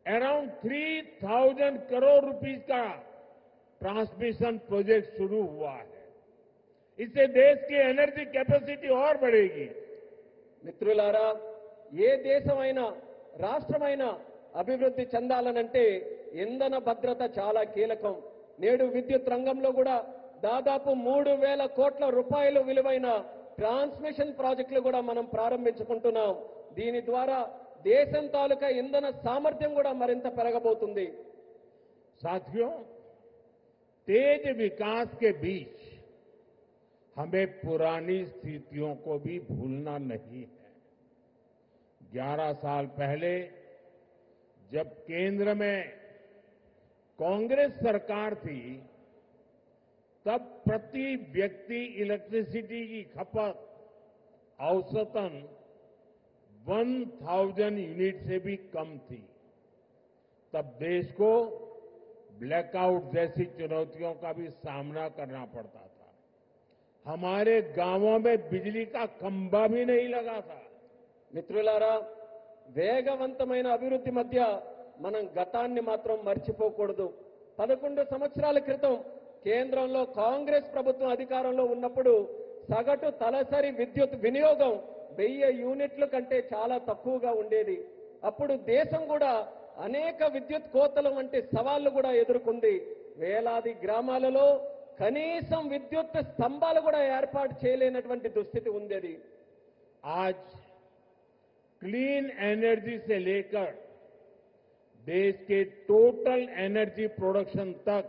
अराउंड 3000 करोड़ रुपीस का ट्रांसमिशन प्रोजेक्ट शुरू हुआ है। इससे देश की एनर्जी कैपेसिटी और बढ़ेगी। మిత్రులారా, ఏ దేశమైనా రాష్ట్రమైనా అభివృద్ధి చెందాలనంటే ఇంధన భద్రత చాలా కీలకం. నేడు విద్యుత్ రంగంలో కూడా దాదాపు 3,000 కోట్ల రూపాయలు విలువైన ట్రాన్స్మిషన్ ప్రాజెక్టులు కూడా మనం ప్రారంభించుకుంటున్నాం. దీని ద్వారా దేశం తాలూకా ఇంధన సామర్థ్యం కూడా మరింత పెరగబోతుంది. साथियों, तेज विकास के बीच हमें पुरानी स्थितियों को भी भूलना नहीं है। 11 साल पहले जब केंद्र में कांग्रेस सरकार थी, तब प्रति व्यक्ति इलेक्ट्रिसिटी की खपत औसतन 1000 यूनिट से भी कम थी। तब देश को ब्लैकआउट जैसी चुनौतियों का भी सामना करना पड़ता था। हमारे गांवों में बिजली का खंभा भी नहीं लगा था। మిత్రులారా, వేగవంతమైన అభివృద్ధి మధ్య మనం గతాన్ని మాత్రం మర్చిపోకూడదు. 11 సంవత్సరాల క్రితం కేంద్రంలో కాంగ్రెస్ ప్రభుత్వం అధికారంలో ఉన్నప్పుడు సగటు తలసరి విద్యుత్ వినియోగం 1000 యూనిట్ల కంటే చాలా తక్కువగా ఉండేది. అప్పుడు దేశం కూడా అనేక విద్యుత్ కోతలు వంటి సవాళ్లు కూడా ఎదుర్కొంది. వేలాది గ్రామాలలో కనీసం విద్యుత్ స్తంభాలు కూడా ఏర్పాటు చేయలేనటువంటి దుస్థితి ఉండేది. आज क्लीन एनर्जी से लेकर देश के टोटल एनर्जी प्रोडक्शन तक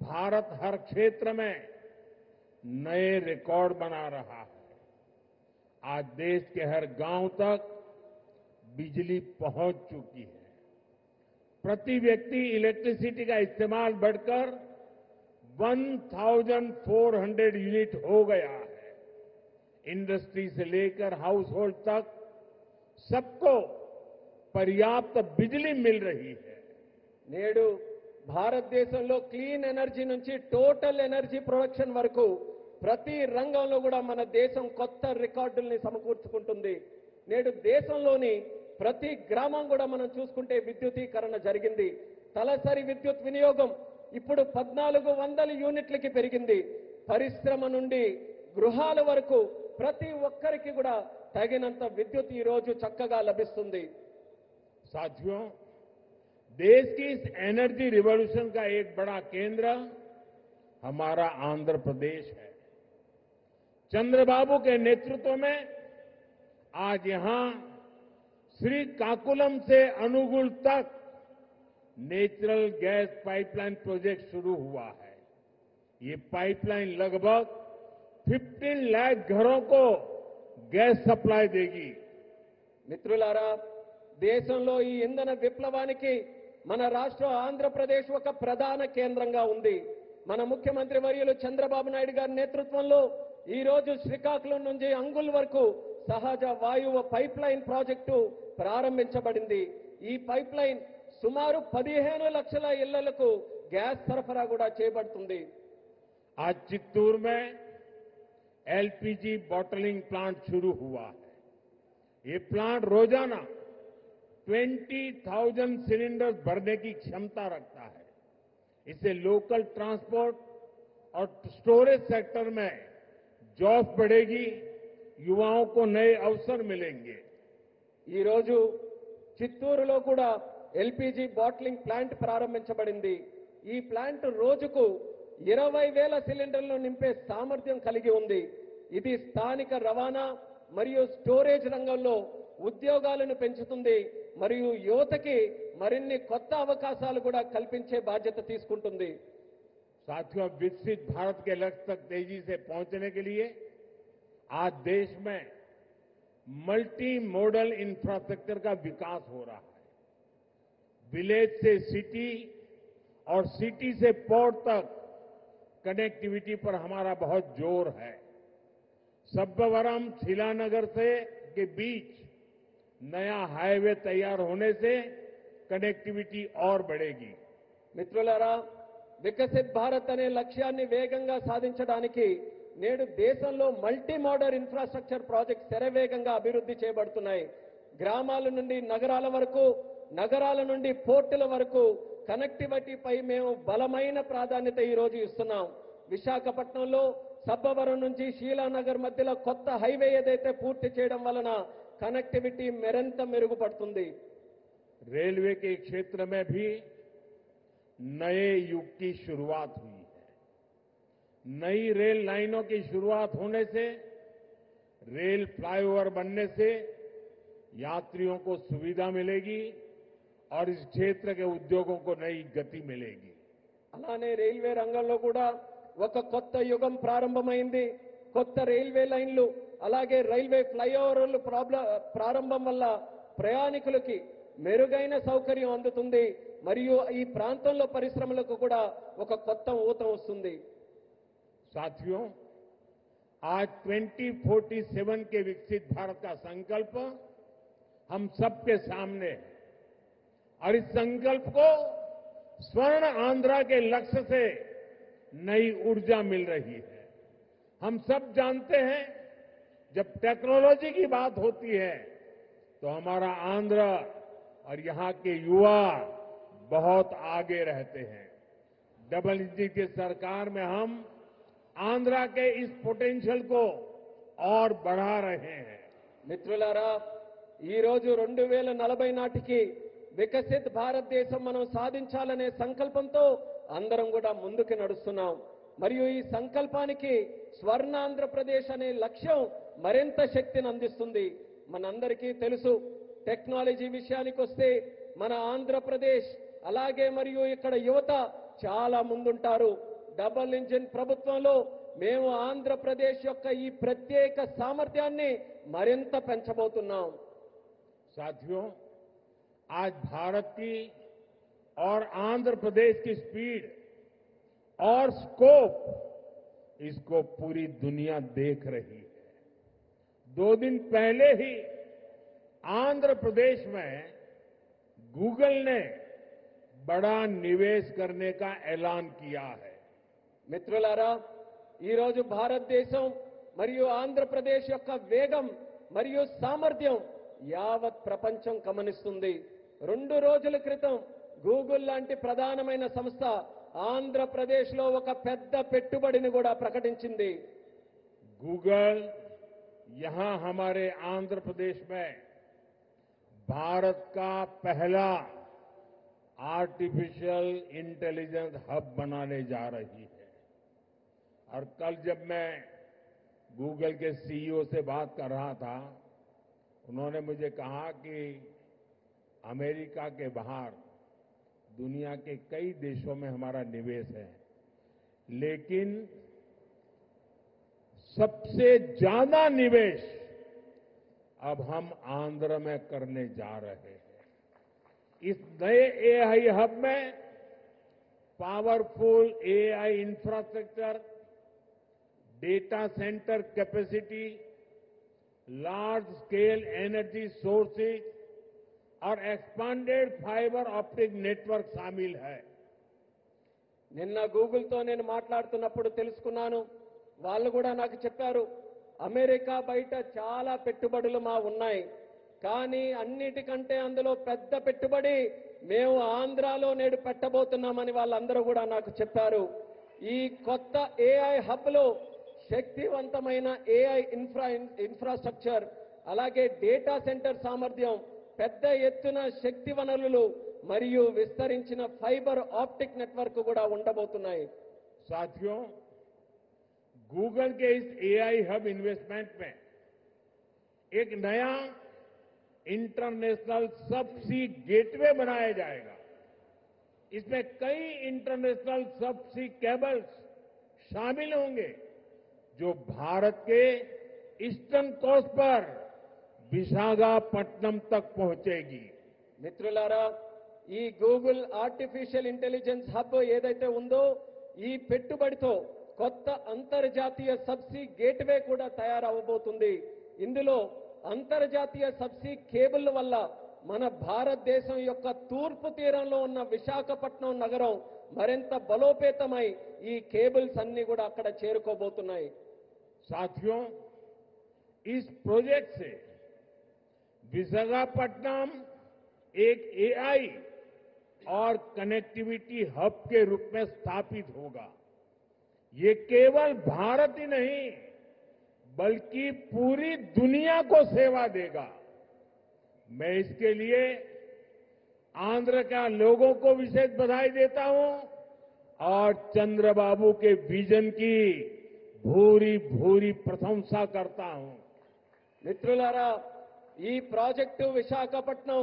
भारत हर क्षेत्र में नए रिकॉर्ड बना रहा है। आज देश के हर गांव तक बिजली पहुंच चुकी है। प्रति व्यक्ति इलेक्ट्रिसिटी का इस्तेमाल बढ़कर 1400 यूनिट हो गया है। इंडस्ट्री से लेकर हाउस होल्ड तक सबको पर्याप्त बिजली मिल रही है। నేడు భారతదేశంలో క్లీన్ ఎనర్జీ నుంచి టోటల్ ఎనర్జీ ప్రొడక్షన్ వరకు ప్రతి రంగంలో కూడా మన దేశం కొత్త రికార్డుల్ని సమకూర్చుకుంటుంది. నేడు దేశంలోని ప్రతి గ్రామం కూడా మనం చూసుకుంటే విద్యుదీకరణ జరిగింది. తలసరి విద్యుత్ వినియోగం ఇప్పుడు 1400 యూనిట్లకి పెరిగింది. పరిశ్రమ నుండి గృహాల వరకు ప్రతి ఒక్కరికి కూడా తగినంత విద్యుత్ ఈ రోజు చక్కగా లభిస్తుంది. साथियों, देश की इस एनर्जी रिवॉल्यूशन का एक बड़ा केंद्र हमारा आंध्र प्रदेश है। चंद्रबाबू के नेतृत्व में आज यहां श्रीकाकुलम से अनुगुल तक नेचुरल गैस पाइपलाइन प्रोजेक्ट शुरू हुआ है। ये पाइपलाइन लगभग 15 लाख घरों को गैस सप्लाई देगी। మిత్రులారా, దేశంలో ఈ ఇంధన విప్లవానికి మన రాష్ట్రం ఆంధ్రప్రదేశ్ ఒక ప్రధాన కేంద్రంగా ఉంది. మన ముఖ్యమంత్రి వర్యులు చంద్రబాబు నాయుడు గారి నేతృత్వంలో ఈ రోజు శ్రీకాకుళం నుంచి అంగుల్ వరకు సహజ వాయువు పైప్ లైన్ ప్రాజెక్టు ప్రారంభించబడింది. ఈ పైప్ లైన్ సుమారు 15 లక్షల ఇళ్లకు గ్యాస్ సరఫరా కూడా చేయబడుతుంది. आज चित्तूर में एलपीजी बॉटलिंग प्लांट शुरू हुआ है। ये प्लांट रोजाना 20,000 सिलेंडर भरने की क्षमता रखता है। इससे लोकल ट्रांसपोर्ट और स्टोरेज सेक्टर में जॉब बढ़ेगी, युवाओं को नए अवसर मिलेंगे। ఈ రోజు చిత్తూరులో కూడా ఎల్పీజీ బాటిలింగ్ ప్లాంట్ ప్రారంభించబడింది. ఈ ప్లాంట్ రోజుకు 20,000 సిలిండర్లు నింపే సామర్థ్యం కలిగి ఉంది. ఇది స్థానిక రవాణా మరియు స్టోరేజ్ రంగంలో ఉద్యోగాలను పెంచుతుంది మరియు యువతకి మరిన్ని కొత్త అవకాశాలు కూడా కల్పించే బాధ్యత తీసుకుంటుంది. साथियों, विकसित भारत के लक्ष्य तक तेजी से पहुंचने के लिए आज देश में मल्टी मॉडल इंफ्रास्ट्रक्चर का विकास हो रहा है। विलेज से सिटी और सिटी से पोर्ट तक कनेक्टिविटी पर हमारा बहुत जोर है। सब्बवरम शिलानगर से के बीच नया हाईवे तैयार होने से कनेक्टिविटी और बढ़ेगी। మిత్రులారా, వికసిత్ భారత్ అనే లక్ష్యాన్ని వేగంగా సాధించడానికి నేడు దేశంలో మల్టీ మోడల్ ఇన్ఫ్రాస్ట్రక్చర్ ప్రాజెక్ట్స్ శరవేగంగా అభివృద్ధి చేయబడుతున్నాయి. గ్రామాల నుండి నగరాల వరకు, నగరాల నుండి పోర్టుల వరకు కనెక్టివిటీపై మేము బలమైన ప్రాధాన్యత ఈ రోజు ఇస్తున్నాం. విశాఖపట్నంలో సబ్బవరం నుంచి శీలానగర్ మధ్యలో కొత్త హైవే ఏదైతే పూర్తి చేయడం వలన కనెక్టివిటీ మరింత మెరుగుపడుతుంది. रेलवे के क्षेत्र में भी नए युग की शुरुआत हुई है। नई रेल लाइनों की शुरुआत होने से, रेल फ्लाईओवर बनने से यात्रियों को सुविधा मिलेगी और इस क्षेत्र के उद्योगों को नई गति मिलेगी। అలానే రైల్వే రంగంలో కూడా ఒక కొత్త యుగం ప్రారంభమైంది. కొత్త రైల్వే లైన్లు అలాగే రైల్వే ఫ్లైఓవర్లు ప్రారంభం వల్ల ప్రయాణికులకి మెరుగైన సౌకర్యం అందుతుంది. మరియు ఈ ప్రాంతంలో పరిశ్రమలకు కూడా ఒక కొత్త ఊతం వస్తుంది. साथियों, आज 2047 के विकसित भारत का संकल्प हम सबके सामने है और इस संकल्प को स्वर्ण आंध्रा के लक्ष्य से नई ऊर्जा मिल रही है। हम सब जानते हैं, जब टेक्नोलॉजी की बात होती है तो हमारा आंध्र और यहां के युवा बहुत आगे रहते हैं। डबल इंजन की सरकार में हम आंध्रा के इस पोटेंशियल को और बढ़ा रहे हैं। మిత్రులారా, ఈ రోజు 2040 నాటికి వికసిత్ భారతదేశం మనం సాధించాలనే సంకల్పంతో అందరం కూడా ముందుకు నడుస్తున్నాం. మరియు ఈ సంకల్పానికి స్వర్ణాంధ్రప్రదేశ్ అనే లక్ష్యం మరింత శక్తిని అందిస్తుంది. మనందరికీ తెలుసు, టెక్నాలజీ విషయానికి వస్తే మన ఆంధ్రప్రదేశ్ అలాగే మరియు ఇక్కడ యువత చాలా ముందుంటారు. డబుల్ ఇంజిన్ ప్రభుత్వంలో మేము ఆంధ్రప్రదేశ్ యొక్క ఈ ప్రత్యేక సామర్థ్యాన్ని మరింత పెంచబోతున్నాం. साथियों, आज भारत की और आंध्र प्रदेश की स्पीड और स्कोप, इसको पूरी दुनिया देख रही है। 2 दिन पहले ही आंध्र प्रदेश में गूगल ने बड़ा निवेश करने का ऐलान किया है। మిత్రులారా, ఈ రోజు భారతదేశం మరియు ఆంధ్రప్రదేశ్ యొక్క వేగం మరియు సామర్థ్యం యావత్ ప్రపంచం గమనిస్తుంది. 2 రోజుల క్రితం గూగుల్ లాంటి ప్రధానమైన సంస్థ ఆంధ్రప్రదేశ్ లో ఒక పెద్ద పెట్టుబడిని కూడా ప్రకటించింది. गूगल यहां हमारे आंध्र प्रदेश में भारत का पहला आर्टिफिशियल इंटेलिजेंस हब बनाने जा रही है। और कल जब मैं गूगल के सीईओ से बात कर रहा था, उन्होंने मुझे कहा कि अमेरिका के बाहर दुनिया के कई देशों में हमारा निवेश है, लेकिन सबसे ज्यादा निवेश अब हम आंध्र में करने जा रहे हैं। इस नए एआई हब में powerful AI infrastructure, data centre capacity, large scale energy sources और एक्सपांडेड फाइबर ऑप्टिक नेटवर्क शामिल है। నిన్న గూగుల్తో నేను మాట్లాడుతున్నప్పుడు తెలుసుకున్నాను. వాళ్ళు కూడా నాకు చెప్పారు, అమెరికా బయట చాలా పెట్టుబడులు మా ఉన్నాయి, కానీ అన్నిటికంటే అందులో పెద్ద పెట్టుబడి మేము ఆంధ్రాలో నేడు పెట్టబోతున్నామని వాళ్ళందరూ కూడా నాకు చెప్పారు. ఈ కొత్త ఏఐ హబ్ లో శక్తివంతమైన ఏఐ ఇన్ఫ్రాస్ట్రక్చర్ అలాగే డేటా సెంటర్ సామర్థ్యం, పెద్ద ఎత్తున శక్తి వనరులు మరియు విస్తరించిన ఫైబర్ ఆప్టిక్ నెట్వర్క్ కూడా ఉండబోతున్నాయి. साथियों, गूगल के इस एआई हब इन्वेस्टमेंट में एक नया इंटरनेशनल सबसी गेटवे बनाया जाएगा। इसमें कई इंटरनेशनल सबसी केबल्स शामिल होंगे जो भारत के ईस्टर्न कोस्ट पर विशाखापट्टनम तक पहुंचेगी। మిత్రులారా, ఈ గూగుల్ ఆర్టిఫిషియల్ ఇంటెలిజెన్స్ హబ్ ఏదైతే ఉందో ఈ పెట్టుబడితో కొత్త అంతర్జాతీయ సబ్సీ గేట్వే కూడా తయారవబోతుంది. ఇందులో అంతర్జాతీయ సబ్సీ కేబుల్ వల్ల మన భారతదేశం యొక్క తూర్పు తీరంలో ఉన్న విశాఖపట్నం నగరం మరింత బలోపేతమై ఈ కేబుల్స్ అన్ని కూడా అక్కడ చేరుకోబోతున్నాయి. साथियों, इस प्रोजेक्ट से विशाखापट्टनम एक एआई और कनेक्टिविटी हब के रूप में स्थापित होगा। ये केवल भारत ही नहीं बल्कि पूरी दुनिया को सेवा देगा। मैं इसके लिए आंध्र का लोगों को विशेष बधाई देता हूं और चंद्रबाबू के विजन की भूरी भूरी प्रशंसा करता हूं। మిత్రులారా, ఈ ప్రాజెక్టు విశాఖపట్నం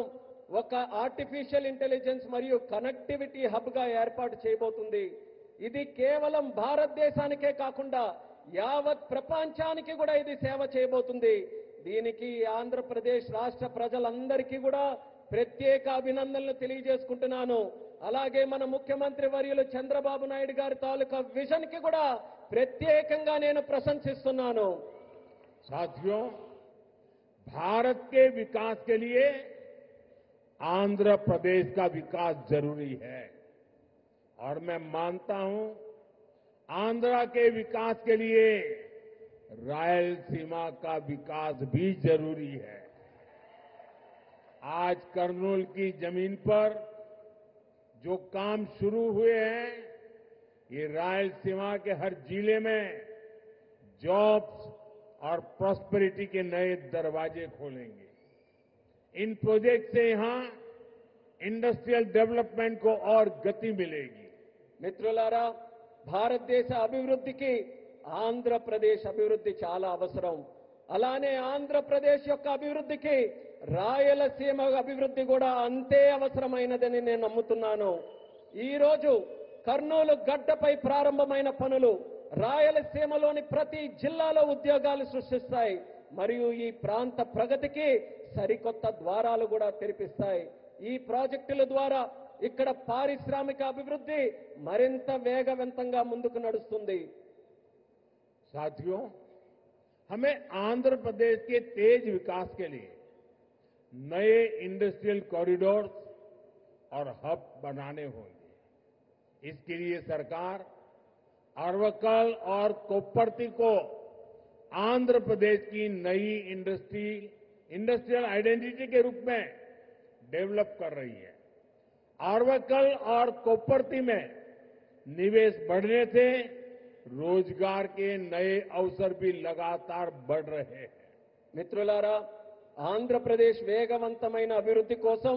ఒక ఆర్టిఫిషియల్ ఇంటెలిజెన్స్ మరియు కనెక్టివిటీ హబ్ గా ఏర్పాటు చేయబోతుంది. ఇది కేవలం భారతదేశానికే కాకుండా యావత్ ప్రపంచానికి కూడా ఇది సేవ చేయబోతుంది. దీనికి ఆంధ్రప్రదేశ్ రాష్ట్ర ప్రజలందరికీ కూడా ప్రత్యేక అభినందనలు తెలియజేసుకుంటున్నాను. అలాగే మన ముఖ్యమంత్రి వర్యులు చంద్రబాబు నాయుడు గారి తాలూకా విజన్ కి కూడా ప్రత్యేకంగా నేను ప్రశంసిస్తున్నాను. साथियों, भारत के विकास के लिए आंध्र प्रदेश का विकास जरूरी है और मैं मानता हूं आंध्रा के विकास के लिए रायलसीमा का विकास भी जरूरी है। आज कर्नूल की जमीन पर जो काम शुरू हुए हैं, ये रायलसीमा के हर जिले में जॉब्स और प्रॉस्पेरिटी के नए दरवाजे खोलेंगे। इन प्रोजेक्ट से यहां इंडस्ट्रियल डेवलपमेंट को और गति मिलेगी। మిత్రులారా, భారతదేశ అభివృద్ధికి ఆంధ్రప్రదేశ్ అభివృద్ధి చాలా అవసరం. అలానే ఆంధ్రప్రదేశ్ యొక్క అభివృద్ధికి రాయలసీమ అభివృద్ధి కూడా అంతే అవసరమైనదని నేను నమ్ముతున్నాను. ఈ రోజు కర్నూలు గడ్డపై ప్రారంభమైన పనులు రాయలసీమలోని ప్రతి జిల్లాలో ఉద్యోగాలు సృష్టిస్తాయి మరియు ఈ ప్రాంత ప్రగతికి సరికొత్త ద్వారాలు కూడా తెరిపిస్తాయి. ఈ ప్రాజెక్టుల ద్వారా ఇక్కడ పారిశ్రామిక అభివృద్ధి మరింత వేగవంతంగా ముందుకు నడుస్తుంది. साथियों, हमें आंध्र प्रदेश के तेज विकास के लिए नए इंडस्ट्रियल कॉरिडोर और हब बनाने होंगे। इसके लिए सरकार अरवकल और कोप्परती को आंध्र प्रदेश की नई इंडस्ट्रियल आइडेंटिटी के रूप में डेवलप कर रही है। अरवकल और कोप्परती में निवेश बढ़ने से रोजगार के नए अवसर भी लगातार बढ़ रहे हैं। మిత్రులారా, ఆంధ్రప్రదేశ్ వేగవంతమైన అభివృద్ధి కోసం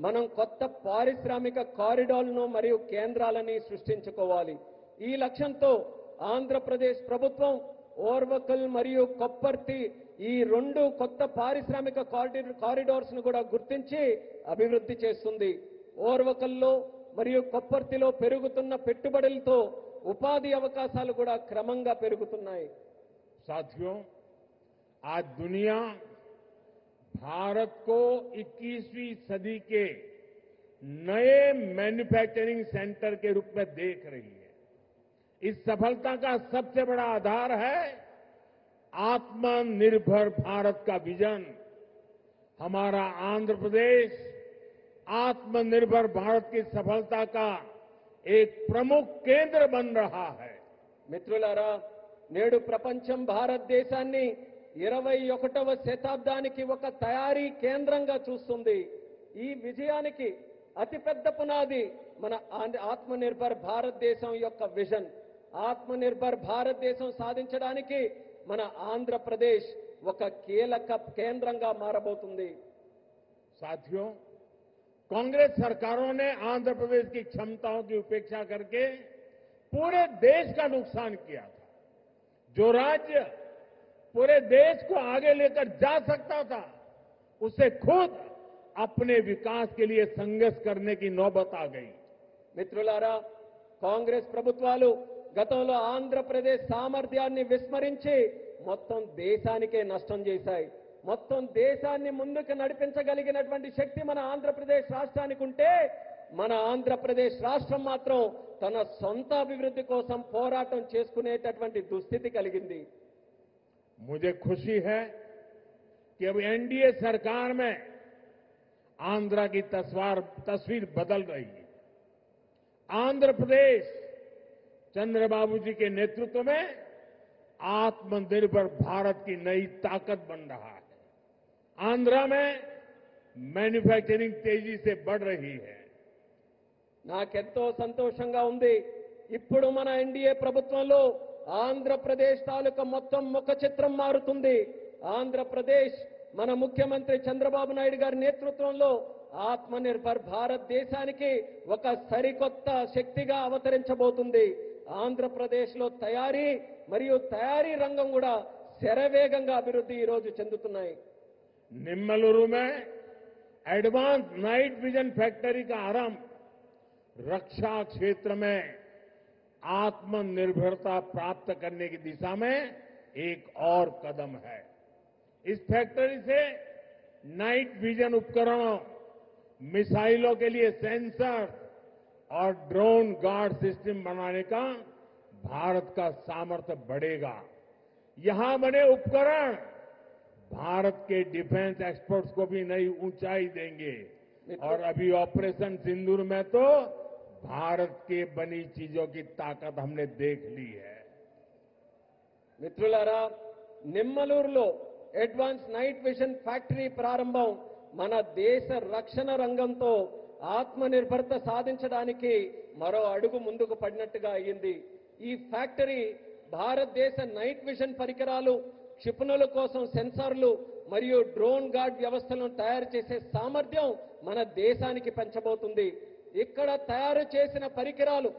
మనం కొత్త పారిశ్రామిక కారిడార్లను మరియు కేంద్రాలని సృష్టించుకోవాలి. ఈ లక్ష్యంతో ఆంధ్రప్రదేశ్ ప్రభుత్వం ఓర్వకల్ మరియు కొప్పర్తి ఈ రెండు కొత్త పారిశ్రామిక కారిడార్స్ ను కూడా గుర్తించి అభివృద్ధి చేస్తుంది. ఓర్వకల్లో మరియు కొప్పర్తిలో పెరుగుతున్న పెట్టుబడులతో ఉపాధి అవకాశాలు కూడా క్రమంగా పెరుగుతున్నాయి. साथियों, आज दुनिया भारत को 21वीं सदी के नए मैन्युफैक्चरिंग सेंटर के रूप में देख रही है। इस सफलता का सबसे बड़ा आधार है आत्मनिर्भर भारत का विजन। हमारा आंध्र प्रदेश आत्मनिर्भर भारत की सफलता का एक प्रमुख केंद्र बन रहा है। మిత్రులారా, నేడు ప్రపంచం భారతదేశాన్ని 21వ శతాబ్దానికి ఒక తయారీ కేంద్రంగా చూస్తుంది. ఈ విజయానికి అతిపెద్ద పునాది మన ఆత్మనిర్భర్ భారతదేశం యొక్క విజన్. ఆత్మనిర్భర్ భారతదేశం సాధించడానికి మన ఆంధ్రప్రదేశ్ ఒక కీలక కేంద్రంగా మారబోతుంది. साथियों, कांग्रेस सरकारों ने आंध्र प्रदेश की क्षमताओं की उपेक्षा करके पूरे देश का नुकसान किया था। जो राज्य पूरे देश को आगे लेकर जा सकता था, उसे खुद अपने विकास के लिए संघर्ष करने की नौबत आ गई। మిత్రులారా, కాంగ్రెస్ ప్రభుత్వాలు గతంలో ఆంధ్రప్రదేశ్ సామర్థ్యాన్ని విస్మరించి మొత్తం దేశానికే నష్టం చేశాయి. మొత్తం దేశాన్ని ముందుకు నడిపించగలిగినటువంటి శక్తి మన ఆంధ్రప్రదేశ్ రాష్ట్రానికి ఉంటే, మన ఆంధ్రప్రదేశ్ రాష్ట్రం మాత్రం తన సొంత అభివృద్ధి కోసం పోరాటం చేసుకునేటటువంటి దుస్థితి కలిగింది. मुझे खुशी है कि अब एनडीए सरकार में आंध्र की तस्वीर बदल रही है। आंध्र प्रदेश चंद्रबाबू जी के नेतृत्व में आत्मनिर्भर भारत की नई ताकत बन रहा है। आंध्र में मैन्युफैक्चरिंग तेजी से बढ़ रही है। నాకెంతో సంతోషంగా ఉంది. ఇప్పుడు మన ఎన్డీఏ ప్రభుత్వంలో ఆంధ్రప్రదేశ్ తాలూకా మొత్తం ముఖ చిత్రం మారుతుంది. ఆంధ్రప్రదేశ్ మన ముఖ్యమంత్రి చంద్రబాబు నాయుడు గారి నేతృత్వంలో ఆత్మనిర్భర్ భారతదేశానికి ఒక సరికొత్త శక్తిగా అవతరించబోతుంది. ఆంధ్రప్రదేశ్లో తయారీ మరియు తయారీ రంగం కూడా శరవేగంగా అభివృద్ధి ఈ రోజు చెందుతున్నాయి. निम्मलुरु में एडवांस नाइट विजन फैक्ट्री का आरंभ रक्षा क्षेत्र में आत्मनिर्भरता प्राप्त करने की दिशा में एक और कदम है. इस फैक्ट्री से नाइट विजन उपकरणों, मिसाइलों के लिए सेंसर और ड्रोन गार्ड सिस्टम बनाने का भारत का सामर्थ्य बढ़ेगा. यहां बने उपकरण भारत के डिफेंस एक्सपर्ट्स को भी नई ऊंचाई देंगे. और अभी ऑपरेशन सिंदूर में तो भारत के बनी चीजों की ताकत हमने देख ली है. మిత్రులారా, నిమ్మలూరులో అడ్వాన్స్ నైట్ విజన్ ఫ్యాక్టరీ ప్రారంభం మన దేశ రక్షణ రంగంతో ఆత్మనిర్భరత సాధించడానికి మరో అడుగు ముందుకు పడినట్టుగా అయ్యింది. ఈ ఫ్యాక్టరీ భారతదేశ నైట్ విజన్ పరికరాలు, క్షిపణుల కోసం సెన్సార్లు మరియు డ్రోన్ గార్డ్ వ్యవస్థలను తయారు చేసే సామర్థ్యం మన దేశానికి పెంచబోతుంది. ఇక్కడ తయారు చేసిన పరికరాలు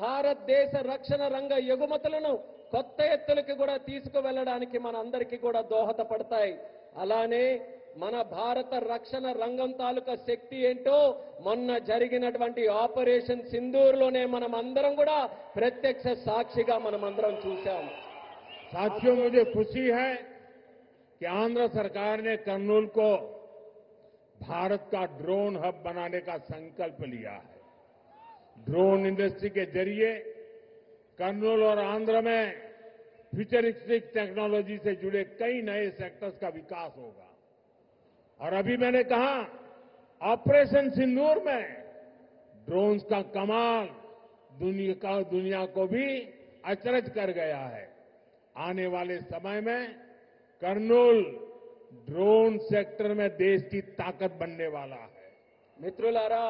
భారతదేశ రక్షణ రంగ ఎగుమతులను కొత్త ఎత్తులకు కూడా తీసుకువెళ్ళడానికి మనందరికీ కూడా దోహదపడతాయి. అలానే మన భారత రక్షణ రంగం తాలూకా శక్తి ఏంటో మొన్న జరిగినటువంటి ఆపరేషన్ సింధూర్లోనే మనం అందరం కూడా ప్రత్యక్ష సాక్షిగా మనం అందరం చూశాం. साथियों, मुझे खुशी है कि आंध्र सरकार ने कर्नूल को भारत का ड्रोन हब बनाने का संकल्प लिया है. ड्रोन इंडस्ट्री के जरिए कर्नूल और आंध्र में फ्यूचरिस्टिक टेक्नोलॉजी से जुड़े कई नए सेक्टर्स का विकास होगा. और अभी मैंने कहा, ऑपरेशन सिंदूर में ड्रोन्स का कमाल दुनिया को भी अचरज कर गया है. आने वाले समय में कर्नूल ड्रोन सेक्टर में देश की ताकत बनने वाला है. మిత్రులారా,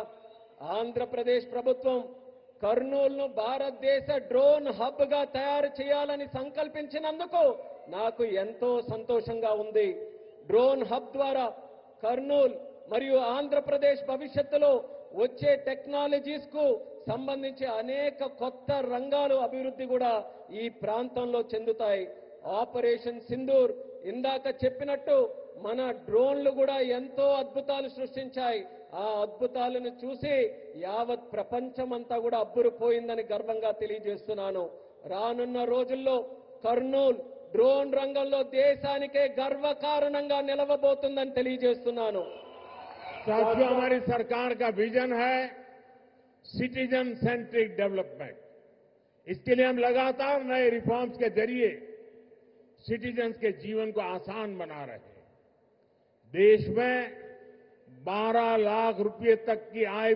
ఆంధ్రప్రదేశ్ ప్రభుత్వం కర్నూలును భారతదేశ డ్రోన్ హబ్ గా తయారు చేయాలని సంకల్పించినందుకు నాకు ఎంతో సంతోషంగా ఉంది. డ్రోన్ హబ్ ద్వారా కర్నూలు మరియు ఆంధ్రప్రదేశ్ భవిష్యత్తులో వచ్చే టెక్నాలజీస్ కు సంబంధించి అనేక కొత్త రంగాలు అభివృద్ధి కూడా ఈ ప్రాంతంలో చెందుతాయి. ఆపరేషన్ సింధూర్ ఇందాక చెప్పినట్టు మన డ్రోన్లు కూడా ఎంతో అద్భుతాలు సృష్టించాయి. ఆ అద్భుతాలను చూసి యావత్ ప్రపంచమంతా కూడా అబ్బురుపోయిందని గర్వంగా తెలియజేస్తున్నాను. రానున్న రోజుల్లో కర్నూలు డ్రోన్ రంగంలో దేశానికే గర్వకారణంగా నిలవబోతుందని తెలియజేస్తున్నాను. साथियों, हमारी सरकार का विजन है सिटीजन सेंट्रिक डेवलपमेंट. इसके लिए हम लगातार नए रिफॉर्म्स के जरिए सिटीजन्स के जीवन को आसान बना रहे हैं. देश में 12 लाख रुपए तक की आय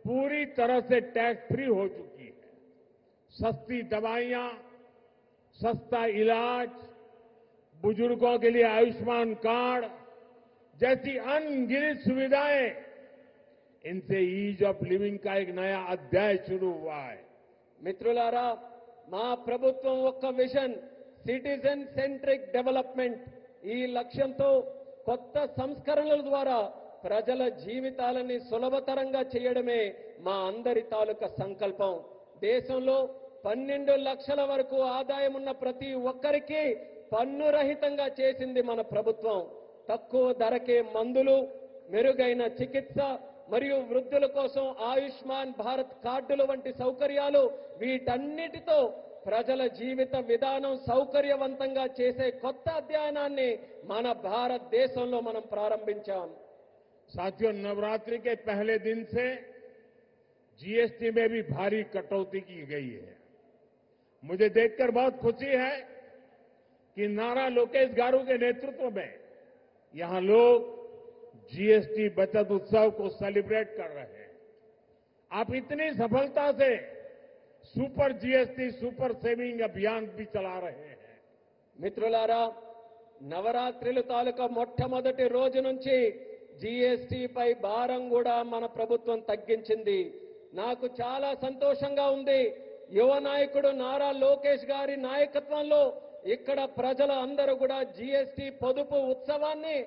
पूरी तरह से टैक्स फ्री हो चुकी है. सस्ती दवाइयां, सस्ता इलाज, बुजुर्गों के लिए आयुष्मान कार्ड जैसी अनगिनत सुविधाएं, इनसे ईज ऑफ लिविंग का एक नया अध्याय शुरू हुआ है. మిత్రులారా, మా ప్రభుత్వం ఒక్క విజన్ సిటిజన్ సెంట్రిక్ డెవలప్మెంట్ ఈ లక్ష్యంతో కొత్త సంస్కరణల ద్వారా ప్రజల జీవితాలని సులభతరంగా చేయడమే మా అందరి తాలూకా సంకల్పం. దేశంలో 12 లక్షల వరకు ఆదాయం ఉన్న ప్రతి ఒక్కరికి పన్ను రహితంగా చేసింది మన ప్రభుత్వం. తక్కువ ధరకే మందులు, మెరుగైన చికిత్స మరియు వృద్ధుల కోసం ఆయుష్మాన్ భారత్ కార్డులు వంటి సౌకర్యాలు, వీటన్నిటితో ప్రజల జీవిత విధానం సౌకర్యవంతంగా చేసే కొత్త అధ్యయనాన్ని మన భారతదేశంలో మనం ప్రారంభించాం. साथियों, नवरात्रि के पहले दिन से जीएसटी में भी भारी कटौती की गई है. मुझे देखकर बहुत खुशी है कि नारा लोकेश गारू के नेतृत्व में यहां लोग जीएसटी बचत उत्सव को सेलिब्रेट कर रहे हैं. आप इतनी सफलता से सुपर जीएसटी सुपर सेविंग अभियान भी चला रहे हैं. మిత్రులారా, నవరాత్రుల తాలూకా మొట్టమొదటి రోజు నుంచి జీఎస్టీపై భారం కూడా మన ప్రభుత్వం తగ్గించింది. నాకు చాలా సంతోషంగా ఉంది. యువ నాయకుడు నారా లోకేష్ గారి నాయకత్వంలో ఇక్కడ ప్రజల అందరూ కూడా జీఎస్టీ పొదుపు ఉత్సవాన్ని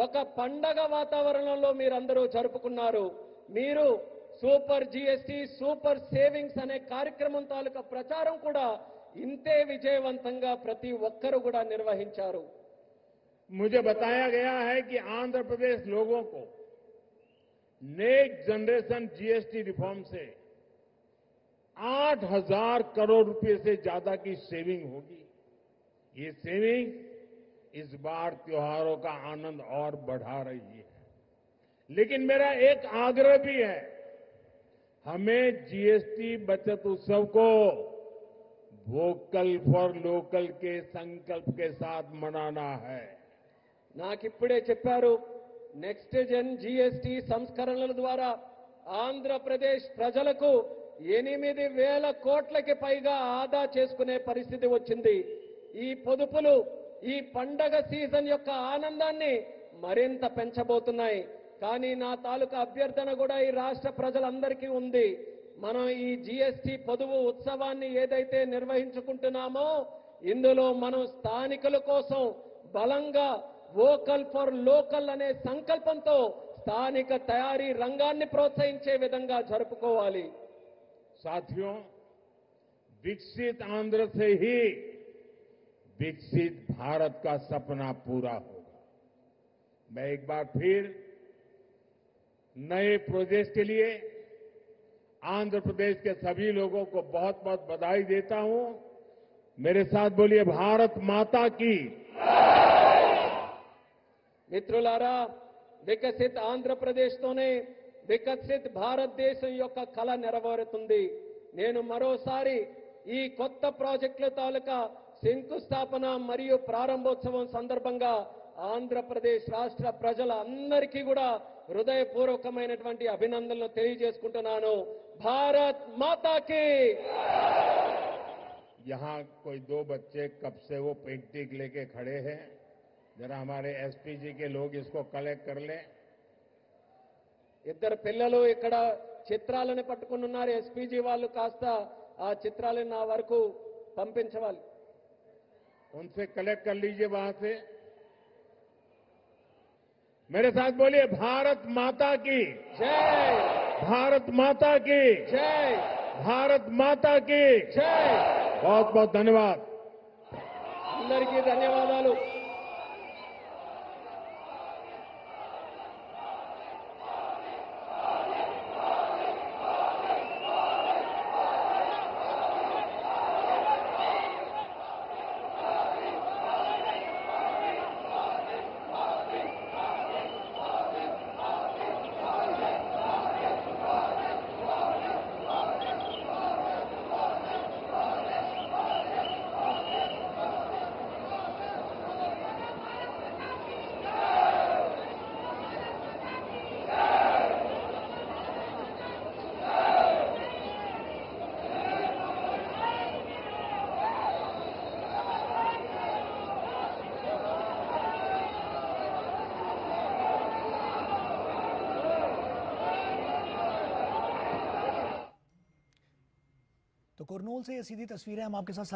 ఒక పండగ వాతావరణంలో మీరందరూ జరుపుకున్నారు. మీరు సూపర్ జీఎస్టీ సూపర్ సేవింగ్స్ అనే కార్యక్రమం తాలూకా ప్రచారం కూడా ఇంతే విజయవంతంగా ప్రతి ఒక్కరు కూడా నిర్వహించారు. मुझे बताया गया है कि आंध्र प्रदेश लोगों को नेक्स्ट जनरेशन जीएसटी रिफॉर्म से 8,000 करोड़ रुपए से ज्यादा की सेविंग होगी. ये सेविंग इस बार त्योहारों का आनंद और बढ़ा रही है. लेकिन मेरा एक आग्रह भी है, हमें जीएसटी बचत उत्सव को वोकल फॉर लोकल के संकल्प के साथ मनाना है. నాకిప్పుడే చెప్పారు, నెక్స్ట్ జన్ జీఎస్టీ సంస్కరణల ద్వారా ఆంధ్రప్రదేశ్ ప్రజలకు 8,000 కోట్లకి పైగా ఆదా చేసుకునే పరిస్థితి వచ్చింది. ఈ పొదుపులు ఈ పండగ సీజన్ యొక్క ఆనందాన్ని మరింత పెంచబోతున్నాయి. కానీ నా తాలూకా అభ్యర్థన కూడా ఈ రాష్ట్ర ప్రజలందరికీ ఉంది. మనం ఈ జీఎస్టీ పొదుపు ఉత్సవాన్ని ఏదైతే నిర్వహించుకుంటున్నామో ఇందులో మనం స్థానికుల కోసం బలంగా వోకల్ ఫర్ లోకల్ అనే సంకల్పంతో స్థానిక తయారీ రంగాన్ని ప్రోత్సహించే విధంగా జరుపుకోవాలి. साथियों, विकसित आंध्र से ही विकसित भारत का सपना पूरा होगा. मैं एक बार फिर नए प्रोजेक्ट के लिए आंध्र प्रदेश के सभी लोगों को बहुत बहुत बधाई देता हूं. मेरे साथ बोलिए, भारत माता की. మిత్రులారా, వికసిత్ ఆంధ్రప్రదేశ్తోనే వికసిత్ భారతదేశం యొక్క కళ నెరవేరుతుంది. నేను మరోసారి ఈ కొత్త ప్రాజెక్టుల తాలూకా శంకుస్థాపన మరియు ప్రారంభోత్సవం సందర్భంగా ఆంధ్రప్రదేశ్ రాష్ట్ర ప్రజలందరికీ కూడా హృదయపూర్వకమైనటువంటి అభినందనలు తెలియజేసుకుంటున్నాను. భారత్ మాతాకి. यहां कोई 2 बच्चे कब से वो पेंटिंग लेके खड़े हैं. जरा हमारे एसपीजी के लोग इसको कलेक्ट कर लें. ఇద్దరు పిల్లలు ఇక్కడ చిత్రాలను పట్టుకుని ఉన్నారు. ఎస్పీజీ వాళ్ళు కాస్త ఆ చిత్రాలను నా వరకు పంపించవాలి. उनसे कलेक्ट कर लीजिए वहां से. मेरे साथ बोलिए, भारत माता की జై. भारत माता की జై. भारत माता की. జై. बहुत बहुत धन्यवाद. అందరికీ ధన్యవాదాలు. तो कुरनूल से ये सीधी तस्वीरें हम आपके साथ साझा